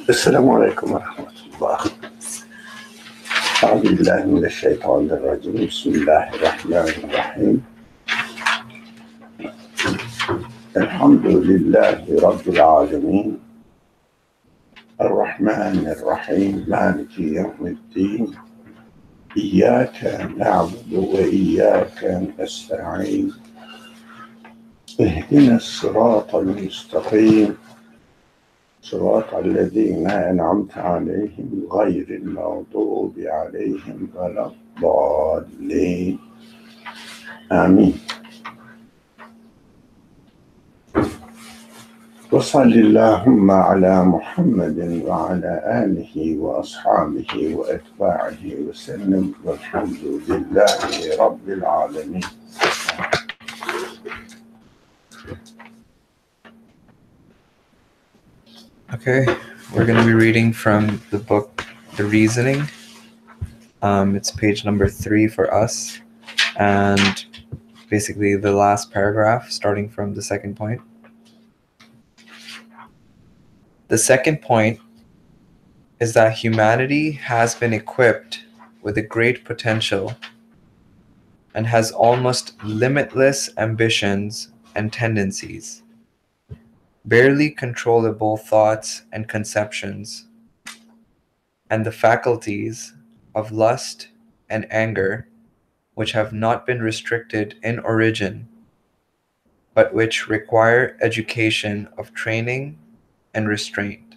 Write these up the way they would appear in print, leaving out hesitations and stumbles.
السلام عليكم ورحمة الله. أعوذ بالله من الشيطان الرجيم. بسم الله الرحمن الرحيم. الحمد لله رب العالمين الرحمن الرحيم مالك يوم الدين إياك نعبد وإياك نستعين اهدنا الصراط المستقيم صراط الذين أنعمت عليهم غير المغضوب عليهم ولا الضالين آمين. وصل اللهم على محمد وعلى آله وأصحابه وأتباعه وسلم والحمد لله رب العالمين. Okay, we're going to be reading from the book, The Reasoning. It's page number 3 for us, and basically the last paragraph, starting from the second point. The second point is that humanity has been equipped with a great potential and has almost limitless ambitions and tendencies, barely controllable thoughts and conceptions, and the faculties of lust and anger, which have not been restricted in origin, but which require education of training and restraint.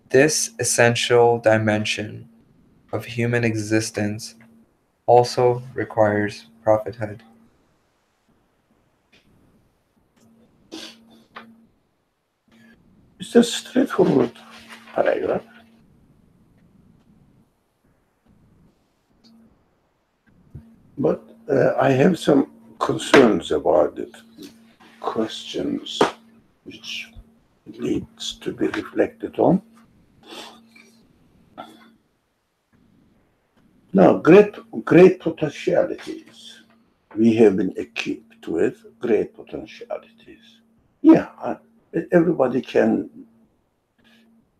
This essential dimension of human existence also requires prophethood. It's a straightforward paragraph. But I have some concerns about it, questions which needs to be reflected on. Now, great potentialities. We have been equipped with great potentialities. Yeah, everybody can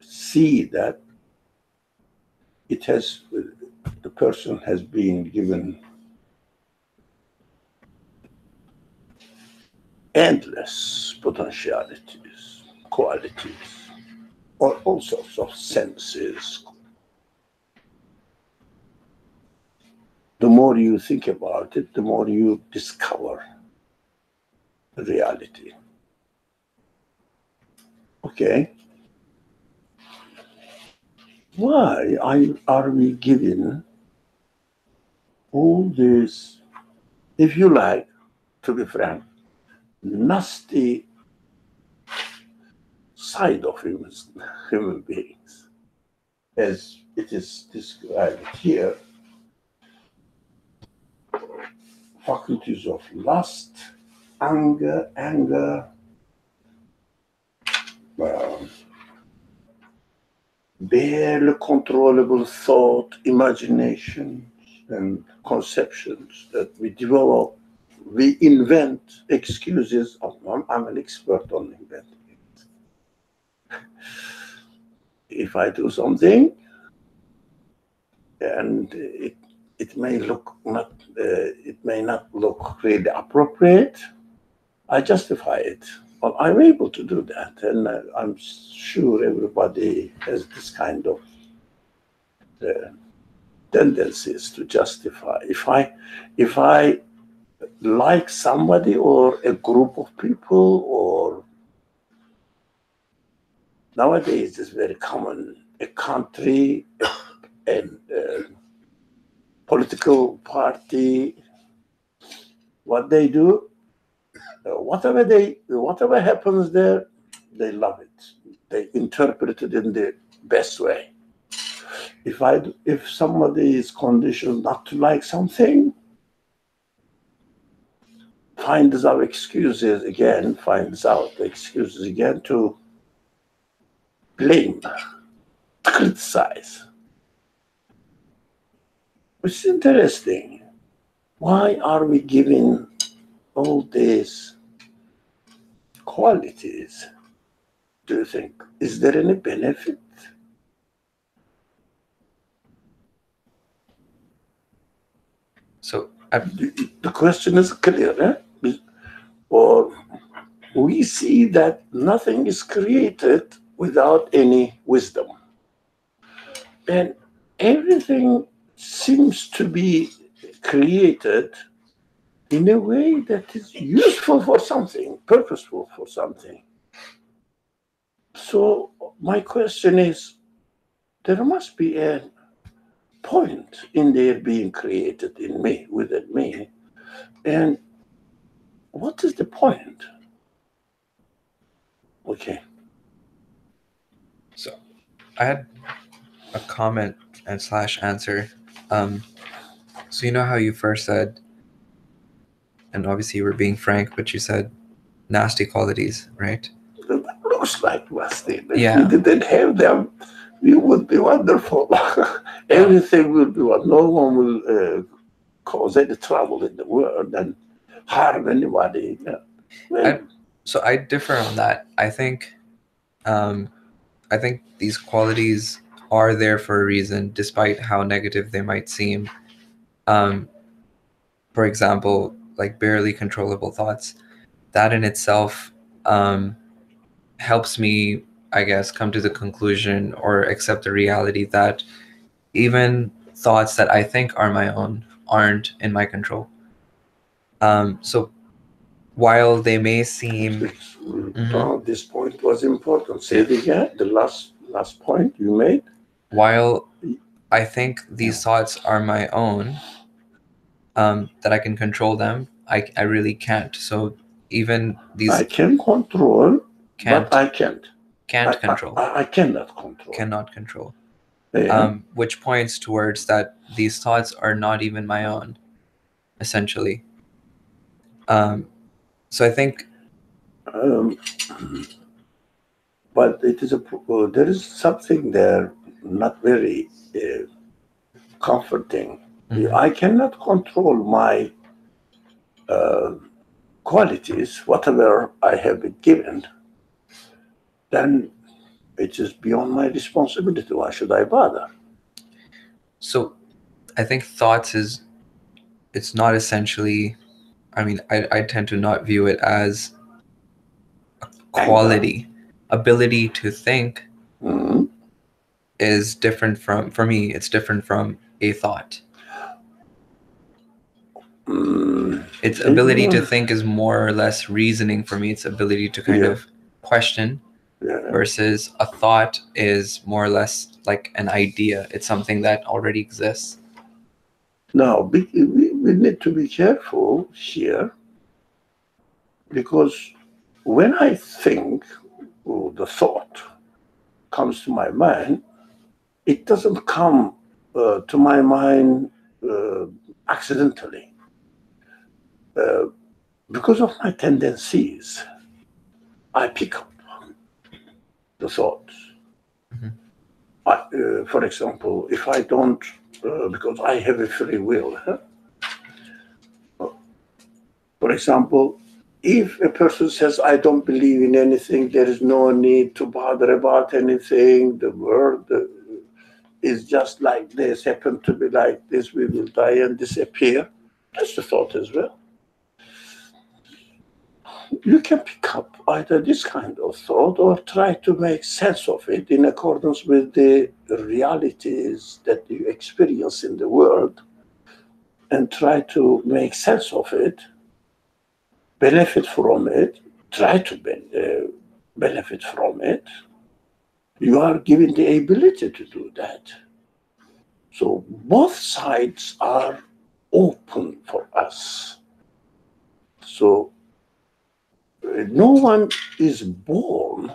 see that the person has been given endless potentialities, qualities, or all sorts of senses. The more you think about it, the more you discover the reality. Okay? Why are we given all this, if you like, to be frank, nasty side of human beings, as it is described here? Faculties of lust, anger, barely controllable thought, imaginations, and conceptions that we develop. We invent excuses. I'm an expert on inventing it. If I do something and it may not look really appropriate, I justify it. Well, I'm able to do that, and I'm sure everybody has this kind of tendencies to justify. If I like somebody or a group of people, or nowadays it's very common, a country and political party, what they do, whatever happens there, they love it. They interpret it in the best way. If somebody is conditioned not to like something, finds out excuses again to blame, to criticize. Which is interesting. Why are we giving all these qualities do you think? Is there any benefit? So The question is clear, eh? Or we see that nothing is created without any wisdom. And everything seems to be created in a way that is useful for something, purposeful for something. So my question is, there must be a point in there being created in me, within me. And what is the point? Okay. So I had a comment and slash answer. So you know how you first said, and obviously you were being frank, but you said nasty qualities, right? It looks like nasty. If we Yeah. didn't have them, we would be wonderful. Everything will be well. No one will cause any trouble in the world and harm anybody. Yeah. Well, So I differ on that. I think these qualities are there for a reason, despite how negative they might seem. For example, like barely controllable thoughts. That in itself helps me, I guess, come to the conclusion or accept the reality that even thoughts that I think are my own aren't in my control. So while they may seem this point was important. Say it again. The last point you made. While I think these thoughts are my own, that I can control them, I really can't. So even these I can control, but I can't. Can't control. I cannot control. Cannot control. Yeah. Which points towards that these thoughts are not even my own, essentially. So I think. But it is there is something there not very comforting. Mhm. I cannot control my qualities, whatever I have been given. Then it is beyond my responsibility. Why should I bother? So I think thoughts it's not essentially, I mean, I tend to not view it as a quality. Ability to think is different from, for me, it's different from a thought. Its ability to think is more or less reasoning for me. Its ability to kind of question versus a thought is more or less like an idea. It's something that already exists. Now, we need to be careful here because when I think, the thought comes to my mind, it doesn't come to my mind accidentally. Because of my tendencies, I pick up the thoughts. For example, if I don't, because I have a free will, for example, if a person says, I don't believe in anything, there is no need to bother about anything, the world is just like this, happen to be like this, we will die and disappear. That's the thought as well. You can pick up either this kind of thought or try to make sense of it in accordance with the realities that you experience in the world and try to make sense of it, benefit from it, try to benefit from it. You are given the ability to do that. So both sides are open for us. So no one is born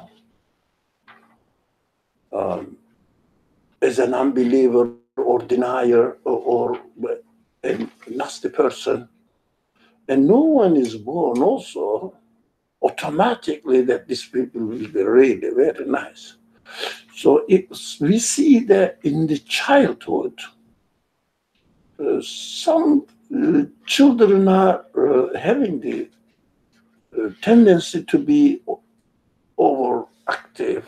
as an unbeliever or denier or a nasty person. And no one is born also automatically that these people will be really very nice. So we see that in the childhood, some children are having the tendency to be overactive active.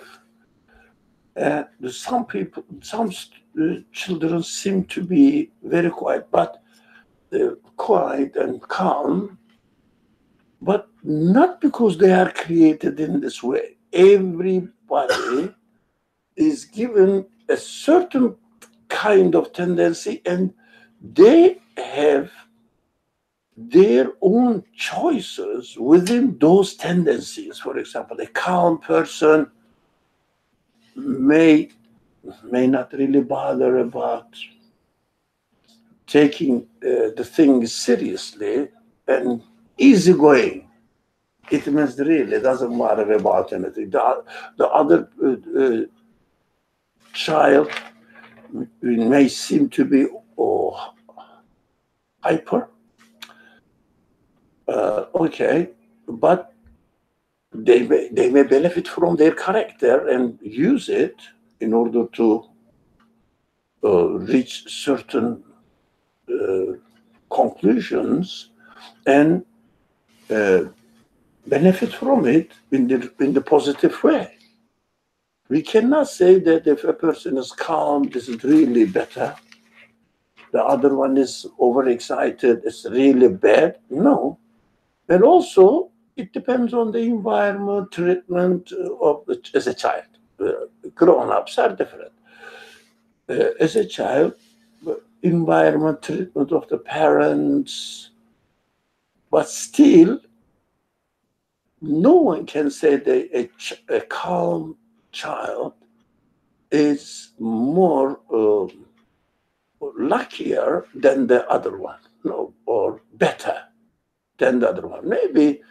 Some people, children seem to be very quiet, but quiet and calm, but not because they are created in this way. Everybody is given a certain kind of tendency, and they have their own choices within those tendencies. For example, a calm person may not really bother about taking the things seriously and easygoing. It means really doesn't matter about anything. The other child may seem to be hyper, okay, but they may benefit from their character and use it in order to reach certain conclusions and uh, benefit from it in the positive way. We cannot say that if a person is calm, this is really better. The other one is overexcited, it's really bad. No. And also, it depends on the environment, treatment as a child. Grown-ups are different. As a child, environment, treatment of the parents, but still, no one can say that a calm child is more luckier than the other one, no, or better than the other one. Maybe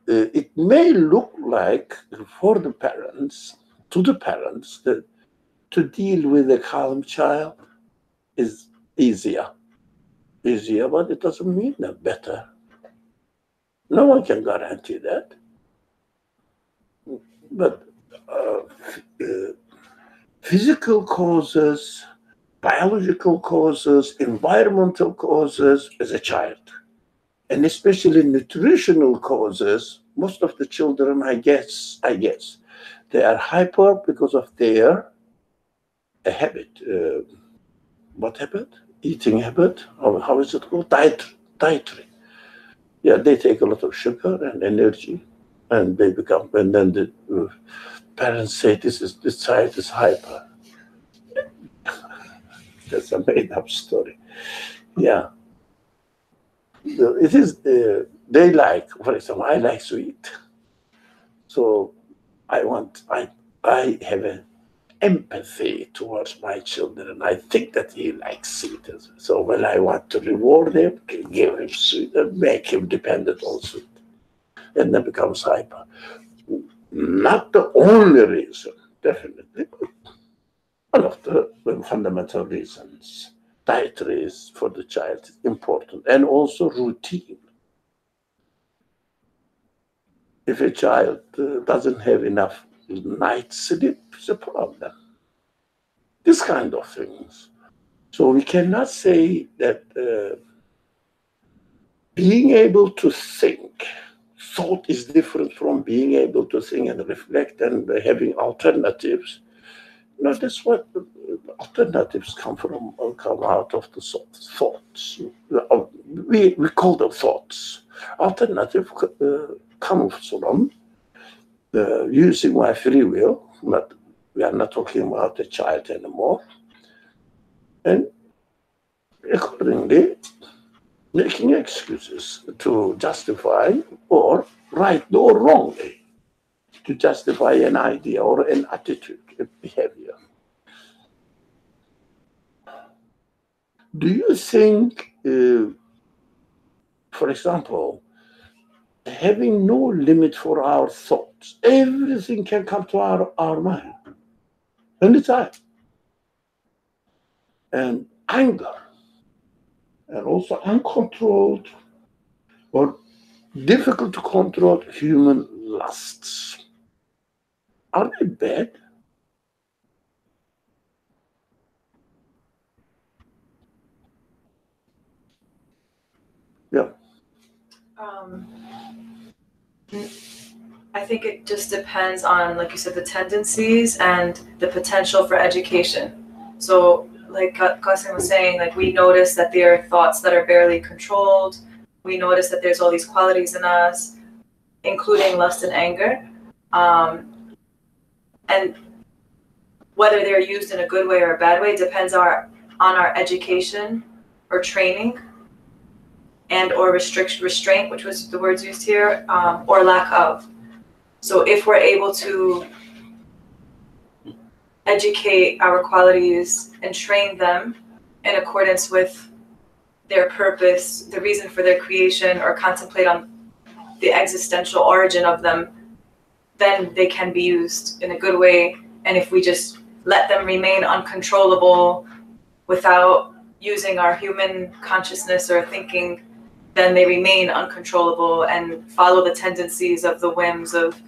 it may look like for the parents, to the parents, that to deal with a calm child is easier, but it doesn't mean that better. No one can guarantee that. But uh, physical causes, biological causes, environmental causes as a child, and especially nutritional causes, most of the children, I guess, they are hyper because of their habit. What habit? Eating habit? Or how is it called? Dietary. Yeah, they take a lot of sugar and energy, and they become. And then the parents say this child is hyper. That's a made-up story. Yeah, it is. They like, for example, I like sweet, so I have an empathy towards my children. I think that he likes sweet. So when I want to reward him, give him sweet and make him dependent on sweet, and then becomes hyper. Not the only reason, definitely, but one of the fundamental reasons. Dietary is for the child important, and also routine. If a child doesn't have enough night sleep, it's a problem. This kind of things. So we cannot say that being able to think, thought is different from being able to think and reflect and having alternatives. No, that's what alternatives come out of the thoughts. We call them thoughts. Alternative comes from using my free will. We are not talking about the child anymore. And accordingly, making excuses to justify or right or wrongly to justify an idea or an attitude, a behavior. Do you think, for example, having no limit for our thoughts, everything can come to our mind anytime, and anger, and also uncontrolled or difficult to control human lusts. Are they bad? Yeah. Um, I think it just depends on, like you said, the tendencies and the potential for education. So, like Qasim was saying, like we notice that there are thoughts that are barely controlled. We notice that there's all these qualities in us, including lust and anger. And whether they're used in a good way or a bad way depends on our education or training and or restraint, which was the words used here, or lack of. So if we're able to educate our qualities and train them in accordance with their purpose, the reason for their creation, or contemplate on the existential origin of them, then they can be used in a good way. And if we just let them remain uncontrollable without using our human consciousness or thinking, then they remain uncontrollable and follow the tendencies of the whims of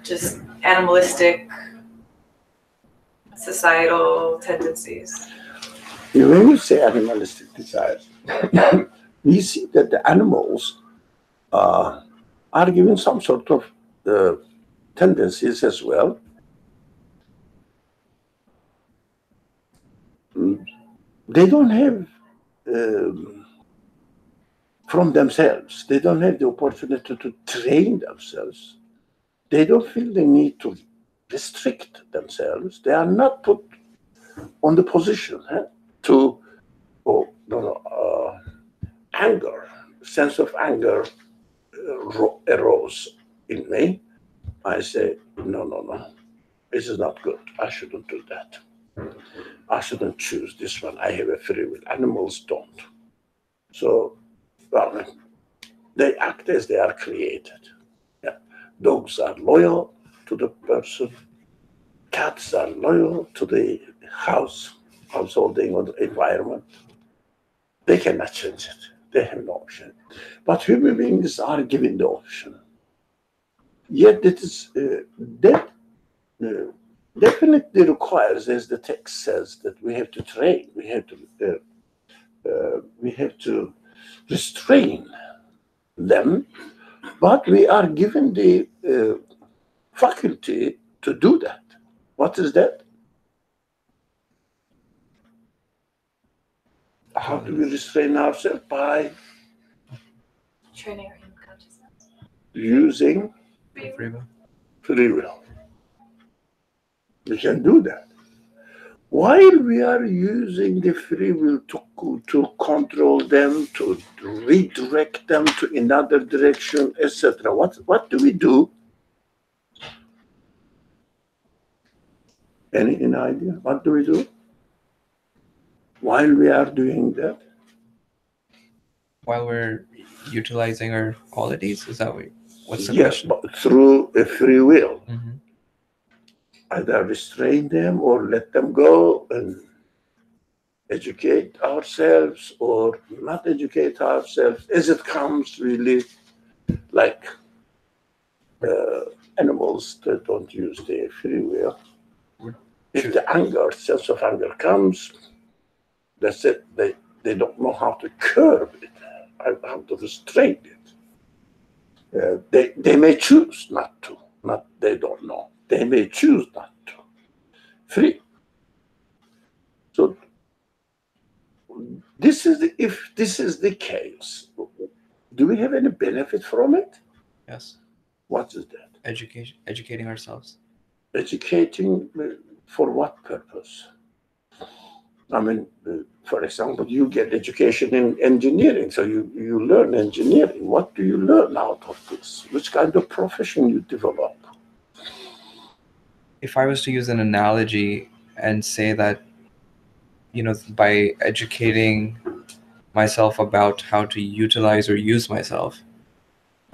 just animalistic societal tendencies. When you say animalistic desires, we see that the animals are given some sort of tendencies as well. They don't have from themselves, they don't have the opportunity to train themselves. They don't feel the need to restrict themselves. They are not put on the position to, anger, sense of anger arose in me. I say, no, this is not good. I shouldn't do that. I shouldn't choose this one. I have a free will. Animals don't. So, well, they act as they are created. Yeah. Dogs are loyal to the person. Cats are loyal to the householding or the environment. They cannot change it. They have no option. But human beings are given the option. Yet it is that definitely requires, as the text says, that we have to train. We have to restrain them, but we are given the faculty to do that. What is that? How do we restrain ourselves? By Training our human consciousness. Using free will. We can do that. While we are using the free will to control them, to redirect them to another direction, etc., what do we do? Any idea? What do we do while we are doing that? While we're utilizing our qualities, is that what's the question? question? But through a free will. Mm-hmm. Either restrain them or let them go and educate ourselves or not educate ourselves as it comes, really, like animals that don't use their free will. If the sense of anger comes, that's it. They don't know how to curb it, how to restrain it. They may choose not to. Not they don't know. They may choose not to. Free. So if this is the case, do we have any benefit from it? Yes. What is that? Educating ourselves. Educating for what purpose? I mean, for example, you get education in engineering, so you learn engineering. What do you learn out of this? Which kind of profession you develop? If I was to use an analogy and say that, by educating myself about how to utilize or use myself,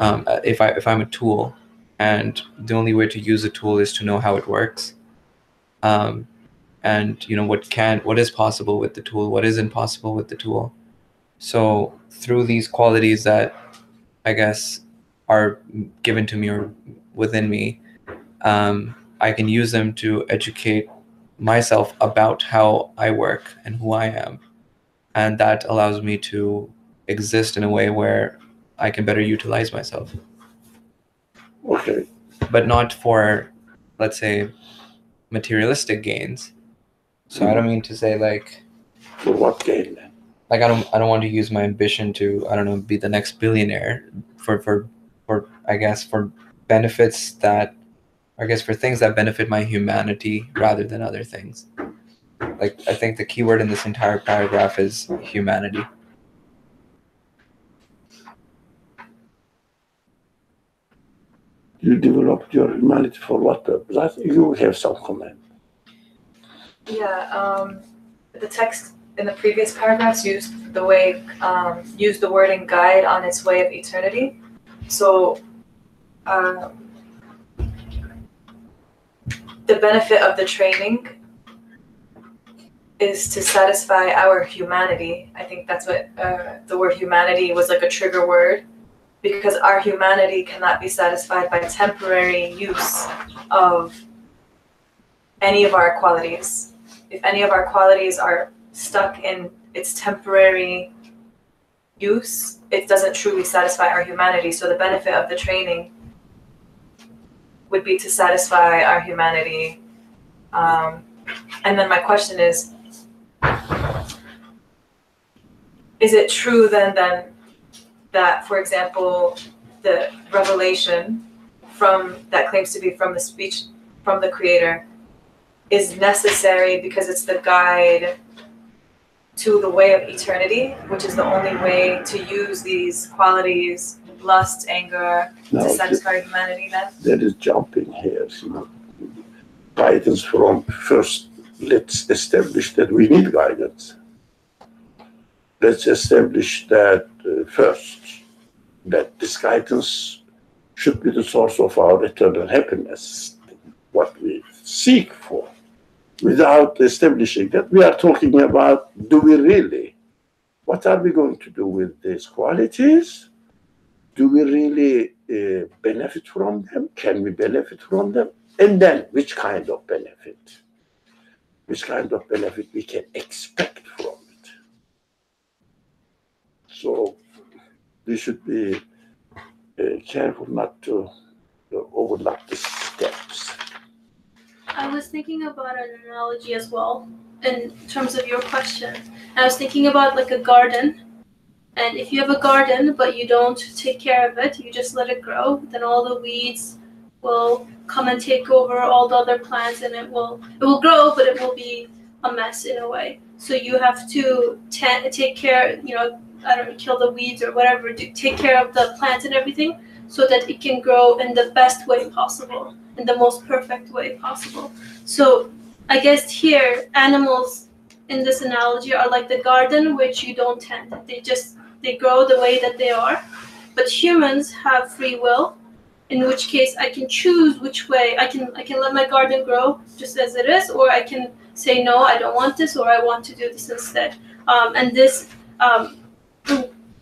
if I'm a tool, and the only way to use a tool is to know how it works, and what is possible with the tool, what is impossible with the tool. So through these qualities that I guess are given to me or within me, I can use them to educate myself about how I work and who I am. And that allows me to exist in a way where I can better utilize myself. Okay. but not for, let's say, materialistic gains. So I don't mean to say like, For what gain then? like I don't want to use my ambition to, I don't know, be the next billionaire for I guess for benefits that, I guess for things that benefit my humanity rather than other things. Like I think the key word in this entire paragraph is humanity. You developed your humanity for what purpose? I think you have some comment. Yeah, the text in the previous paragraphs used the wording guide on its way of eternity. So the benefit of the training is to satisfy our humanity. I think that's what the word humanity was like a trigger word, because our humanity cannot be satisfied by temporary use of any of our qualities. If any of our qualities are stuck in its temporary use, it doesn't truly satisfy our humanity. So the benefit of the training would be to satisfy our humanity. And then my question is it true then that, for example, the revelation that claims to be from the speech from the Creator is necessary because it's the guide to the way of eternity, which is the only way to use these qualities, lust, anger, to satisfy humanity then? There is jumping here, guidance from first, let's establish that we need guidance. Let's establish that first, that this guidance should be the source of our eternal happiness, what we seek for. Without establishing that, we are talking about, do we really? What are we going to do with these qualities? Do we really benefit from them? Can we benefit from them? And then, which kind of benefit? Which kind of benefit we can expect from it? So we should be careful not to overlap the steps. I was thinking about an analogy as well in terms of your question. I was thinking about like a garden. And if you have a garden but you don't take care of it, you just let it grow, then all the weeds will come and take over all the other plants, and it will grow, but it will be a mess in a way. So you have to take care, I don't know, kill the weeds or whatever, take care of the plants and everything so that it can grow in the best way possible, in the most perfect way possible. So I guess here, animals in this analogy are like the garden which you don't tend. They grow the way that they are. But humans have free will, in which case I can choose which way. I can let my garden grow just as it is, or I can say, no, I don't want this, or I want to do this instead. And this,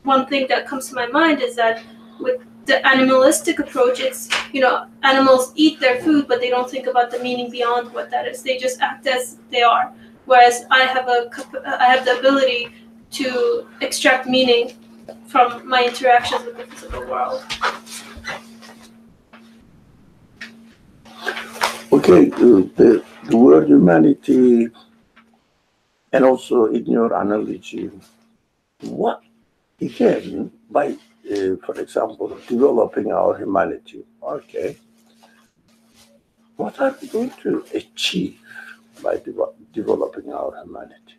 one thing that comes to my mind is that with the animalistic approach, it's, animals eat their food, but they don't think about the meaning beyond what that is. They just act as they are. Whereas I have the ability to extract meaning from my interactions with the physical world. Okay, the word humanity, and also in your analogy, what, again, by, for example, developing our humanity, okay, what are we going to achieve by developing our humanity?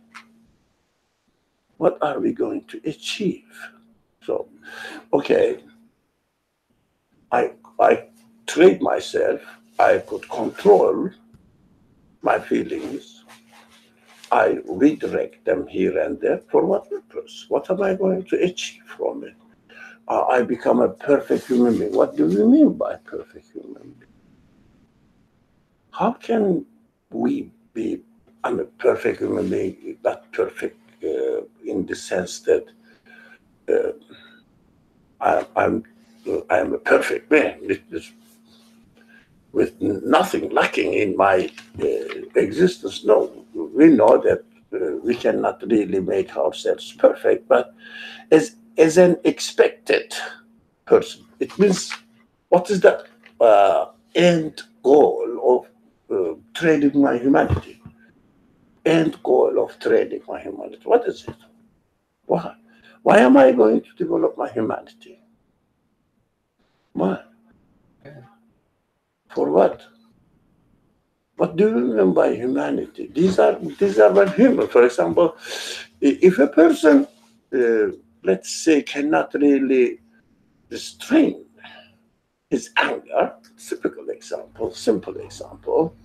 What are we going to achieve? So, okay, I train myself, I could control my feelings, I redirect them here and there. For what purpose? What am I going to achieve from it? I become a perfect human being. What do we mean by perfect human being? How can we be, I'm a perfect human being, not perfect in the sense that I am a perfect man with nothing lacking in my existence. No, we know that we cannot really make ourselves perfect, but as an expected person, it means, what is that? end goal of training my humanity. End goal of training my humanity. What is it? Why? Why am I going to develop my humanity? Why? For what? What do you mean by humanity? These are not human. For example, if a person, let's say, cannot really restrain his anger, typical example, simple example,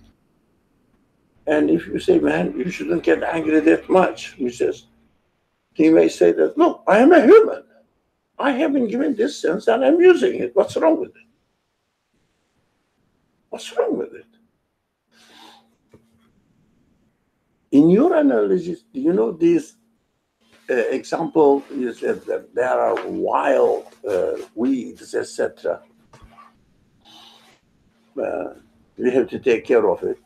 and if you say, man, you shouldn't get angry that much, he may say that, look, I am a human. I have been given this sense and I'm using it. What's wrong with it? What's wrong with it? In your analysis, you know this example, you said that there are wild weeds, etc. We have to take care of it.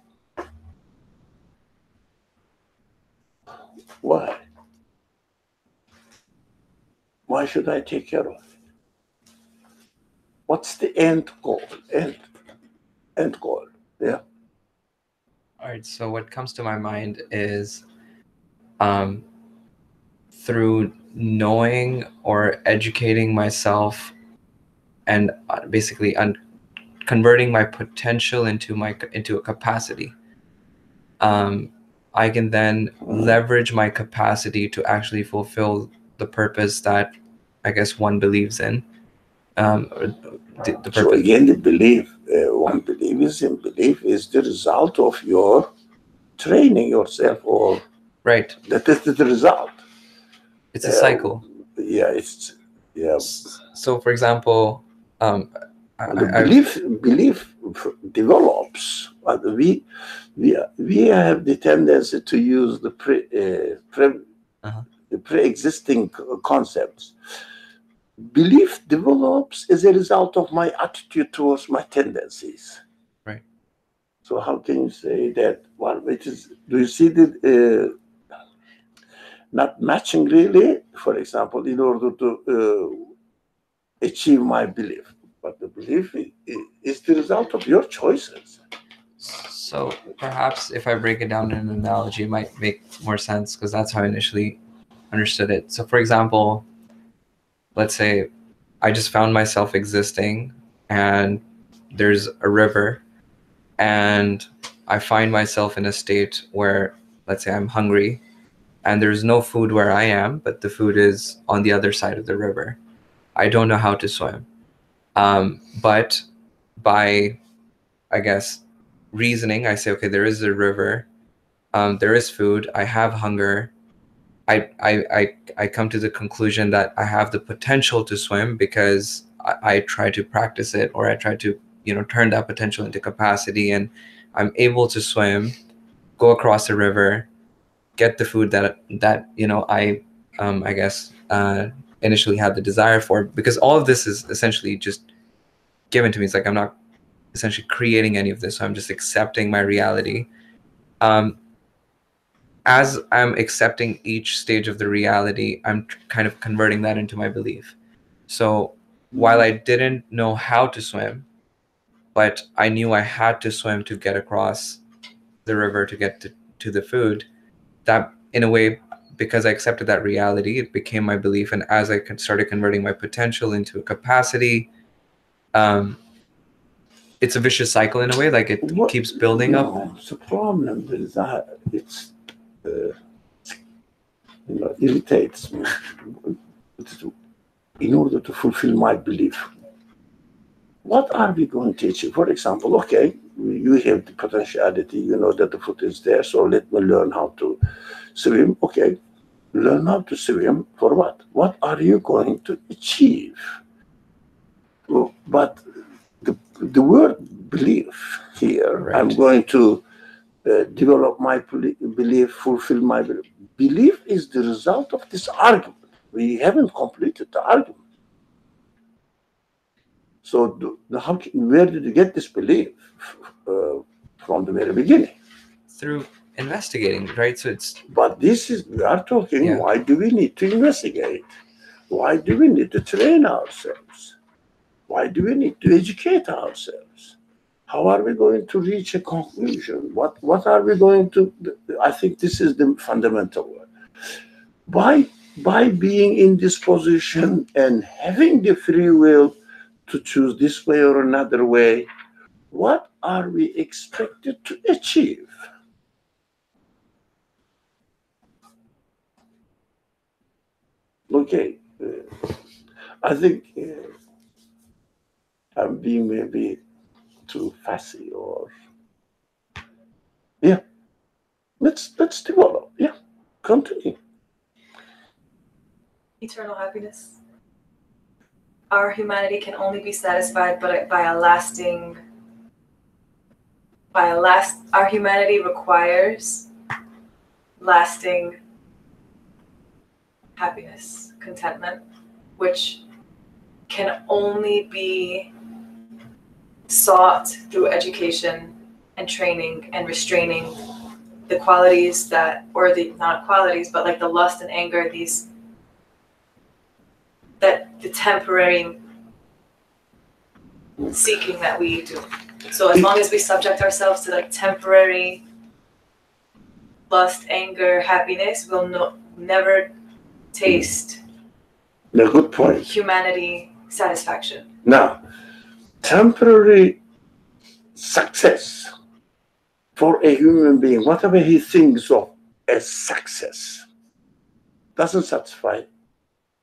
Why? Why should I take care of it? What's the end goal? End goal. Yeah. All right. So what comes to my mind is, through knowing or educating myself, and basically converting my potential into a capacity, I can then leverage my capacity to actually fulfill the purpose that I guess one believes in. The purpose. So again, the belief, one believes in belief is the result of your training yourself, or right. That is the result. It's a cycle. Yeah, So, for example, belief develops. We have the tendency to use the pre-existing concepts. Belief develops as a result of my attitude towards my tendencies. Right. So how can you say that? Well, which is, do you see the not matching really? For example, in order to achieve my belief, but the belief is the result of your choices. So perhaps if I break it down in an analogy, it might make more sense, because that's how I initially understood it. So for example, let's say I just found myself existing and there's a river, and I find myself in a state where, let's say, I'm hungry and there's no food where I am, but the food is on the other side of the river. I don't know how to swim. But by, I guess, reasoning, I say, okay, there is a river, there is food, I have hunger. I come to the conclusion that I have the potential to swim because I try to practice it, or I try to, turn that potential into capacity, and I'm able to swim, go across the river, get the food that I guess initially had the desire for, because all of this is essentially just given to me. It's like I'm not essentially creating any of this, so I'm just accepting my reality. As I'm accepting each stage of the reality, I'm kind of converting that into my belief. So while I didn't know how to swim, but I knew I had to swim to get across the river to get to the food, that in a way, because I accepted that reality, it became my belief. And as I started converting my potential into a capacity, it's a vicious cycle in a way, like it keeps building up. It's a problem is that it's irritates me. In order to fulfill my belief, what are we going to achieve? For example, okay, you have the potentiality, you know that the food is there, so let me learn how to swim. Okay, learn how to swim for what? What are you going to achieve? But the word belief here, right. I'm going to develop my belief, fulfill my belief. Belief is the result of this argument. We haven't completed the argument. So where did you get this belief? From the very beginning. Through investigating, right? So it's. But we are talking, why do we need to investigate? Why do we need to train ourselves? Why do we need to educate ourselves? how are we going to reach a conclusion? What are we going to? I think this is the fundamental one. By being in this position and having the free will to choose this way or another way, what are we expected to achieve? Okay, I think I'm being maybe too fussy, or yeah. Let's develop. Yeah, continue. Eternal happiness. Our humanity can only be satisfied by a lasting. Our humanity requires lasting happiness, contentment, which can only be sought through education and training and restraining the qualities that, or the not qualities, but like the lust and anger, the temporary seeking that we do. So as long as we subject ourselves to like temporary lust, anger, happiness, we'll never taste A good point. humanity satisfaction. Now, temporary success for a human being, whatever he thinks of as success, doesn't satisfy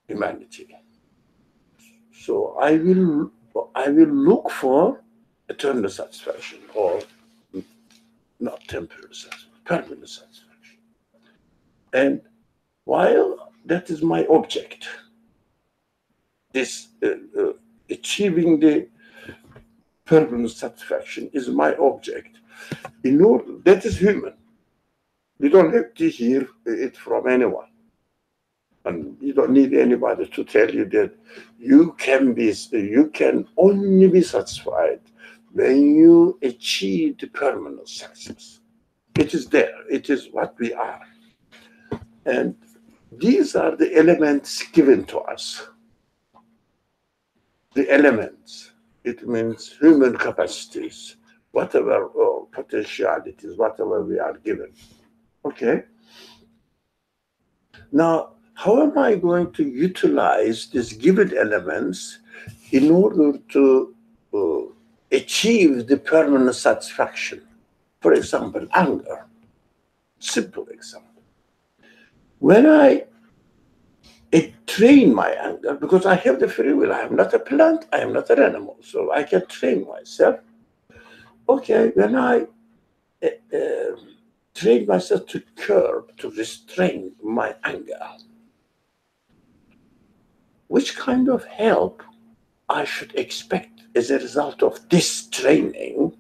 humanity. So I will look for eternal satisfaction, or not temporary satisfaction, permanent satisfaction. And while that is my object, this achieving the permanent satisfaction is my object. In order, that is human. You don't have to hear it from anyone. And you don't need anybody to tell you that you can only be satisfied when you achieve the permanent success. It is there. It is what we are. And these are the elements given to us. The elements, it means human capacities, whatever potentialities, whatever we are given. Okay? Now, how am I going to utilize these given elements in order to achieve the permanent satisfaction? For example, anger. Simple example. When I train my anger, because I have the free will, I am not a plant, I am not an animal, so I can train myself. Okay, when I train myself to curb, to restrain my anger, which kind of help I should expect as a result of this training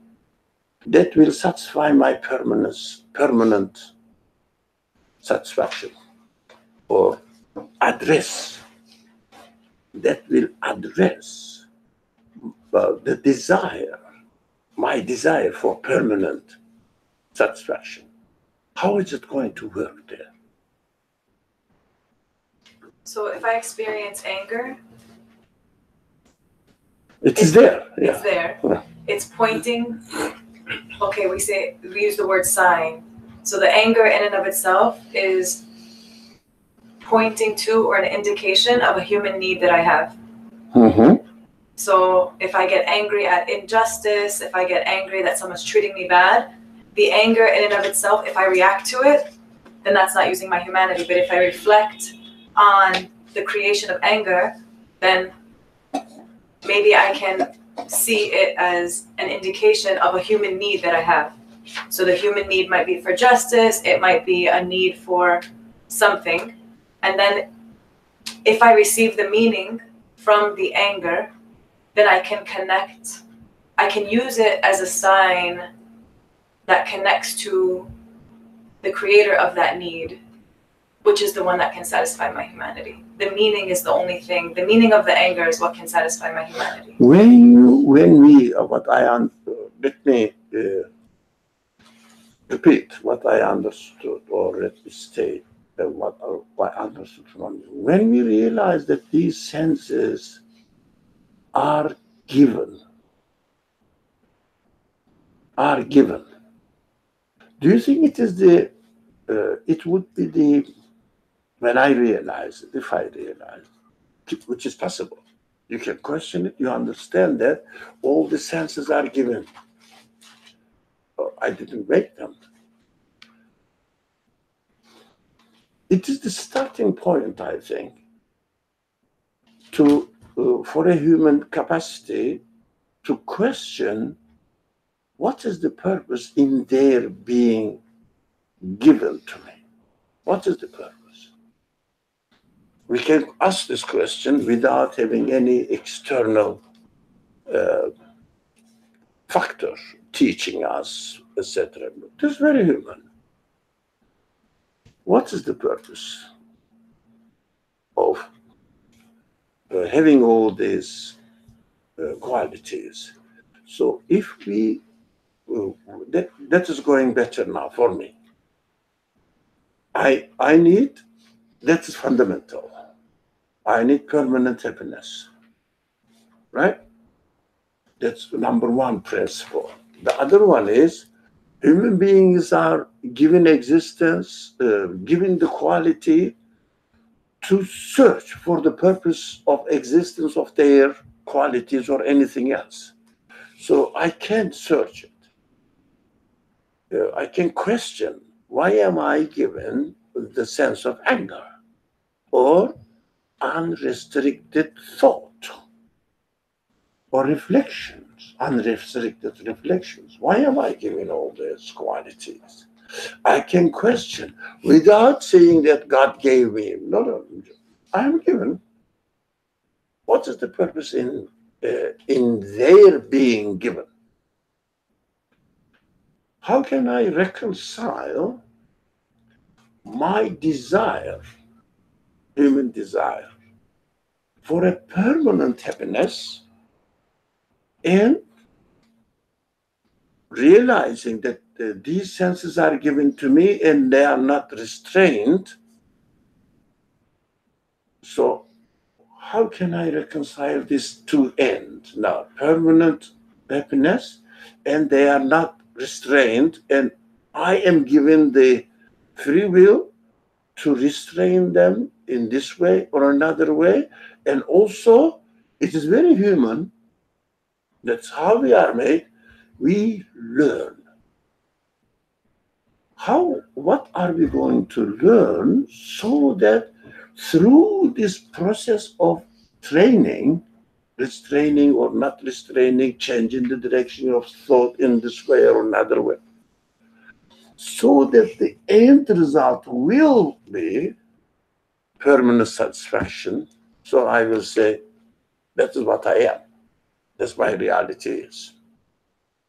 that will satisfy my permanent satisfaction, or address, that will address the desire, my desire for permanent satisfaction. How is it going to work there? So if I experience anger, It is there. Yeah. it's there. Yeah. It's pointing. Okay, we use the word sign. So the anger in and of itself is pointing to, or an indication of, a human need that I have. Mm-hmm. So if I get angry at injustice, if I get angry that someone's treating me bad, the anger in and of itself, if I react to it, then that's not using my humanity. But if I reflect on the creation of anger, then maybe I can see it as an indication of a human need that I have. So the human need might be for justice, it might be a need for something. And then if I receive the meaning from the anger, then I can connect. I can use it as a sign that connects to the creator of that need, which is the one that can satisfy my humanity. The meaning is the only thing. The meaning of the anger is what can satisfy my humanity. Let me repeat what I understood, or let me state what I understood from you. When we realize that these senses are given are given, do you think it is it would be when I realize it, if I realize, which is possible, you can question it, you understand that all the senses are given. Oh, I didn't make them. It is the starting point, I think, to for a human capacity to question what is the purpose in their being given to me. What is the purpose? We can ask this question without having any external factor teaching us, etc. It is very human. What is the purpose of having all these qualities? So if we, that is going better now for me. I need, that is fundamental. I need permanent happiness, right? That's number one principle. The other one is human beings are given existence, given the quality to search for the purpose of existence of their qualities or anything else. So I can search it. I can question, why am I given the sense of anger or unrestricted thought or reflections, unrestricted reflections? Why am I given all these qualities? I can question without saying that God gave me. No, I am given. What is the purpose in their being given? How can I reconcile my desire, human desire, for a permanent happiness and realizing that these senses are given to me and they are not restrained? So how can I reconcile these two ends now? Permanent happiness, and they are not restrained, and I am given the free will to restrain them in this way or another way. And also, it is very human. That's how we are made. We learn. What are we going to learn so that through this process of training, restraining or not restraining, changing the direction of thought in this way or another way, so that the end result will be permanent satisfaction? So I will say, that is what I am. That's my reality is.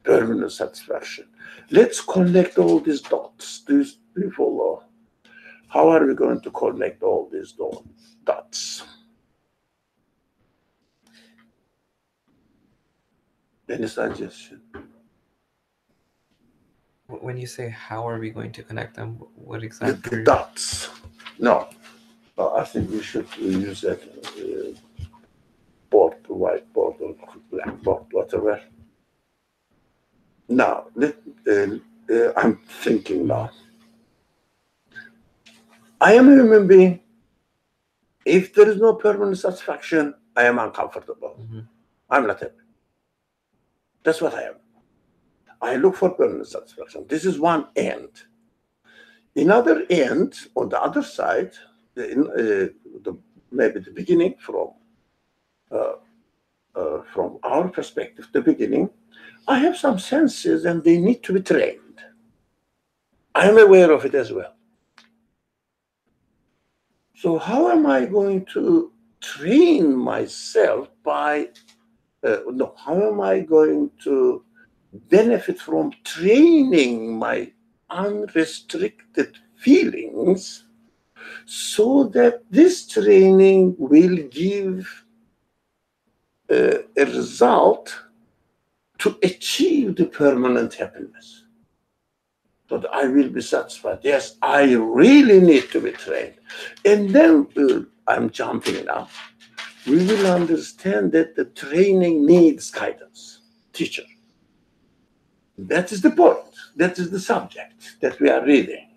Permanent satisfaction. Let's connect all these dots. Do you follow? How are we going to connect all these dots? Any suggestion? When you say how are we going to connect them, what exactly? The dots. No. I think we should use that board, whiteboard, or blackboard, whatever. Now, I'm thinking now. I am a human being. If there is no permanent satisfaction, I am uncomfortable. Mm-hmm. I'm not happy. That's what I am. I look for permanent satisfaction. This is one end. Another end, on the other side, maybe the beginning from our perspective, the beginning, I have some senses and they need to be trained. I am aware of it as well. So how am I going to train myself how am I going to benefit from training my unrestricted feelings so that this training will give a result to achieve the permanent happiness? So that I will be satisfied. Yes, I really need to be trained. And then I'm jumping now. We will understand that the training needs guidance, teacher. That is the point. That is the subject that we are reading.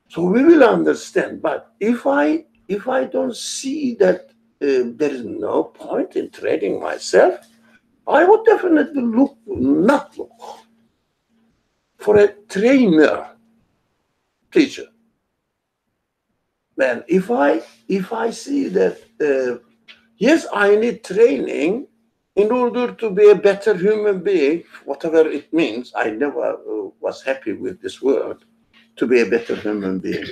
So we will understand. But if I don't see that there is no point in training myself, I would definitely not look for a trainer, teacher. Then if I see that yes, I need training in order to be a better human being, whatever it means. I never was happy with this word, to be a better human being.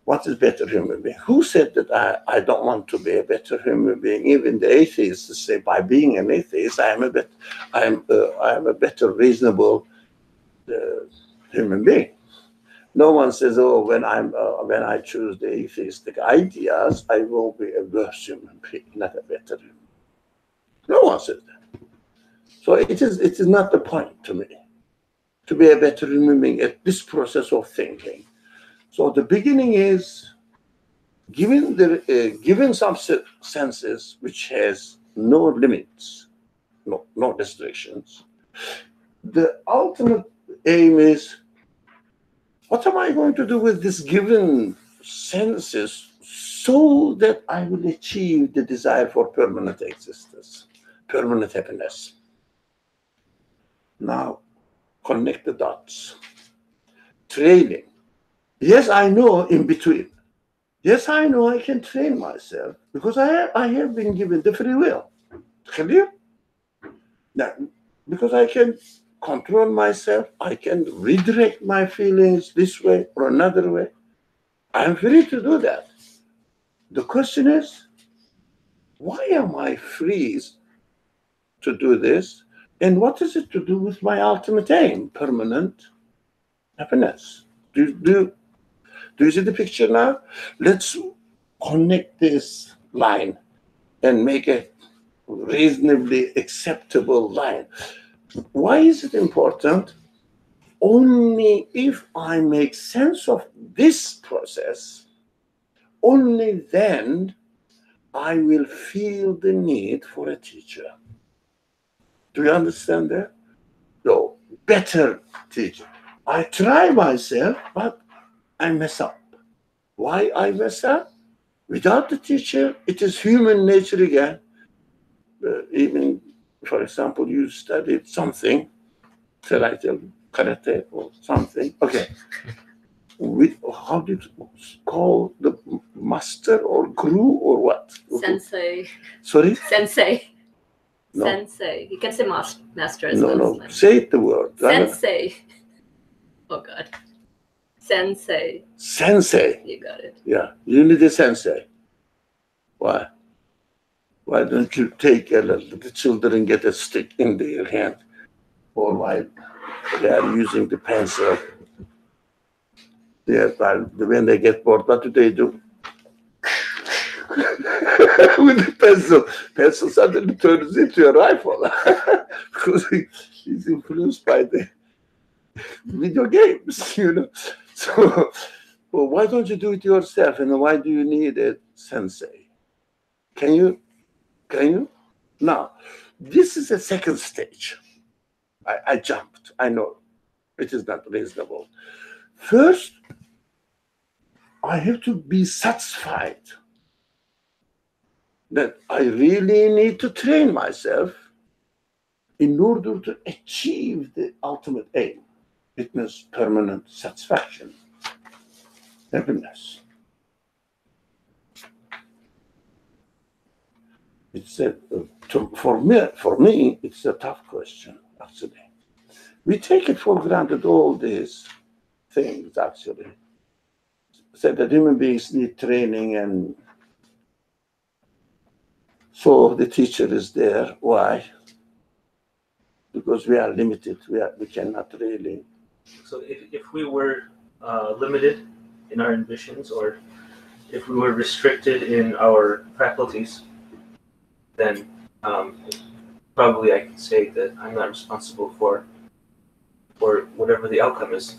What is better human being? Who said that I don't want to be a better human being? Even the atheists say, by being an atheist, I am a better reasonable human being. No one says, "Oh, when I choose the atheistic ideas, I will be a worse human being, not a better human being." No one says that. So it is not the point to me to be a better human being at this process of thinking. So the beginning is given some senses which has no limits, no restrictions. The ultimate aim is, what am I going to do with this given senses so that I will achieve the desire for permanent existence, permanent happiness? Now, connect the dots. Training. Yes, I know in between. Yes, I know I can train myself because I have been given the free will. Clear? Now, because I can control myself, I can redirect my feelings this way or another way. I'm free to do that. The question is, why am I free to do this? And what is it to do with my ultimate aim, permanent happiness? Do you see the picture now? Let's connect this line and make a reasonably acceptable line. Why is it important? Only if I make sense of this process, only then I will feel the need for a teacher. Do you understand that? No, better teacher. I try myself, but I mess up. Why I mess up? Without the teacher, it is human nature again. Even, for example, you studied something, karate or something. Okay. How do you call the master or guru or what? Sensei. Sorry? Sensei. No. Sensei. You can say master as No, well. no. Say it the word. Sensei. Oh, God. Sensei. Sensei. You got it. Yeah. You need a sensei. Why? Why don't you take the children get a stick in their hand? Or why they are using the pencil? When they get bored, what do they do? With the pencil. Pencil suddenly turns into a rifle because he's influenced by the video games, you know. So, well, why don't you do it yourself? And why do you need a sensei? Can you? Now, this is a second stage. I jumped. I know it is not reasonable. First, I have to be satisfied that I really need to train myself in order to achieve the ultimate aim. It means permanent satisfaction, happiness. It's for me, it's a tough question, actually. We take it for granted, all these things, actually. Said that human beings need training, and so the teacher is there. Why? Because we are limited. We cannot really. So if we were limited in our ambitions, or if we were restricted in our faculties, then probably I can say that I'm not responsible for whatever the outcome is.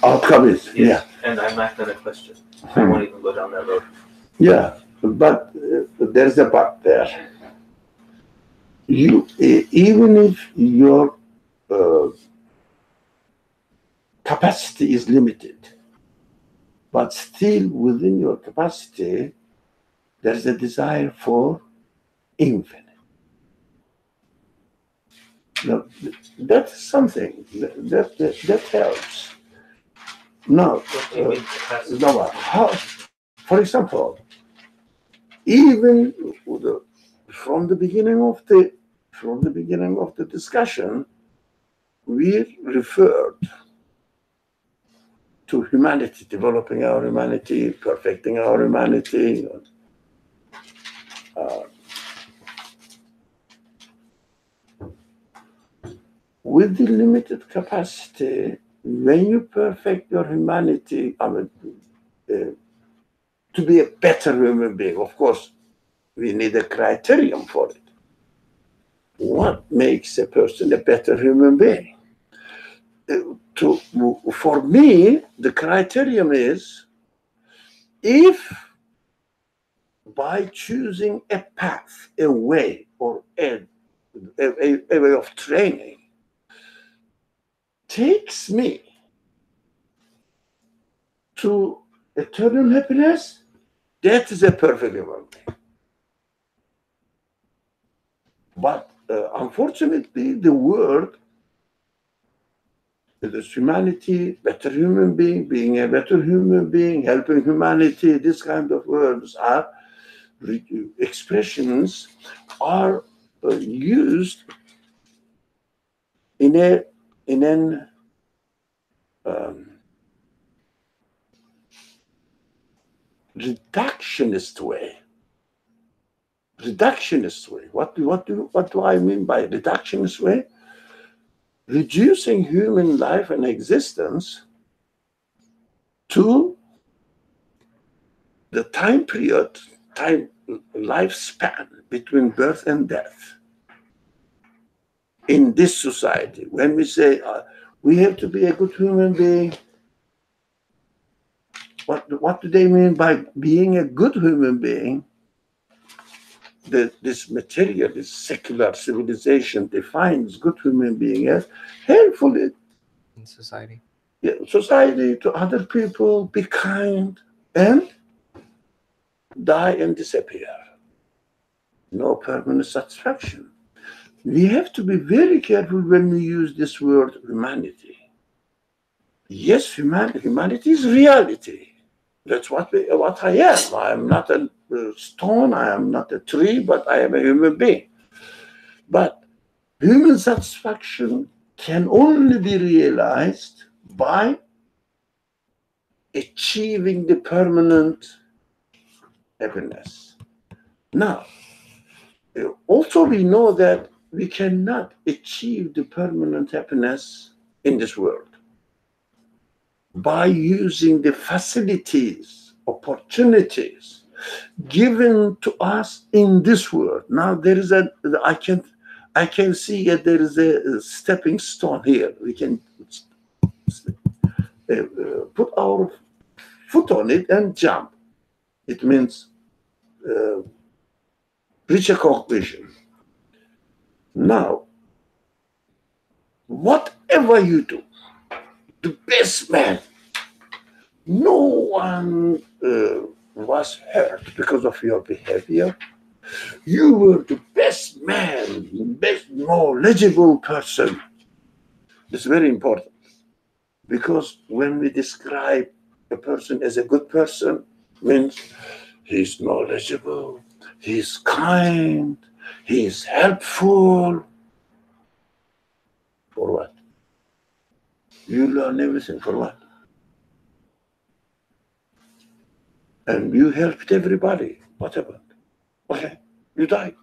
Outcome is, Yes. yeah. And I'm not going to question. I won't even go down that road. Yeah, but there's a but there. You, even if your capacity is limited, but still within your capacity, there's a desire for infinite. Now, that's something that helps. Now, What do you mean capacity? now, how, for example, even from the beginning of the discussion, we referred to humanity, developing our humanity, perfecting our humanity. With the limited capacity, when you perfect your humanity, to be a better human being, of course, we need a criterion for it. What makes a person a better human being? For me, the criterion is if by choosing a path, a way, or a way of training takes me to eternal happiness, that is a perfect human being. But unfortunately, the word, this humanity, better human being, being a better human being, helping humanity, this kind of words are expressions are used in an reductionist way. Reductionist way. What do I mean by reductionist way? Reducing human life and existence to the time period, lifespan between birth and death. In this society, when we say we have to be a good human being, what do they mean by being a good human being? This material, this secular civilization defines good human being as helpful in society. Society, to other people, be kind, and die and disappear. No permanent satisfaction. We have to be very careful when we use this word humanity. Yes, humanity is reality. That's what I am. I am not a stone, I am not a tree, but I am a human being. But human satisfaction can only be realized by achieving the permanent happiness. Now, also we know that we cannot achieve the permanent happiness in this world by using the facilities, opportunities given to us in this world. Now there is I can see that there is a stepping stone here. We can put our foot on it and jump. It means reach a conclusion. Now, whatever you do, the best man, no one was hurt because of your behavior. You were the best man, best knowledgeable person. It's very important, because when we describe a person as a good person, means he's knowledgeable, he's kind, he's helpful. For what? You learn everything for what? And you helped everybody. What happened? Okay, you died.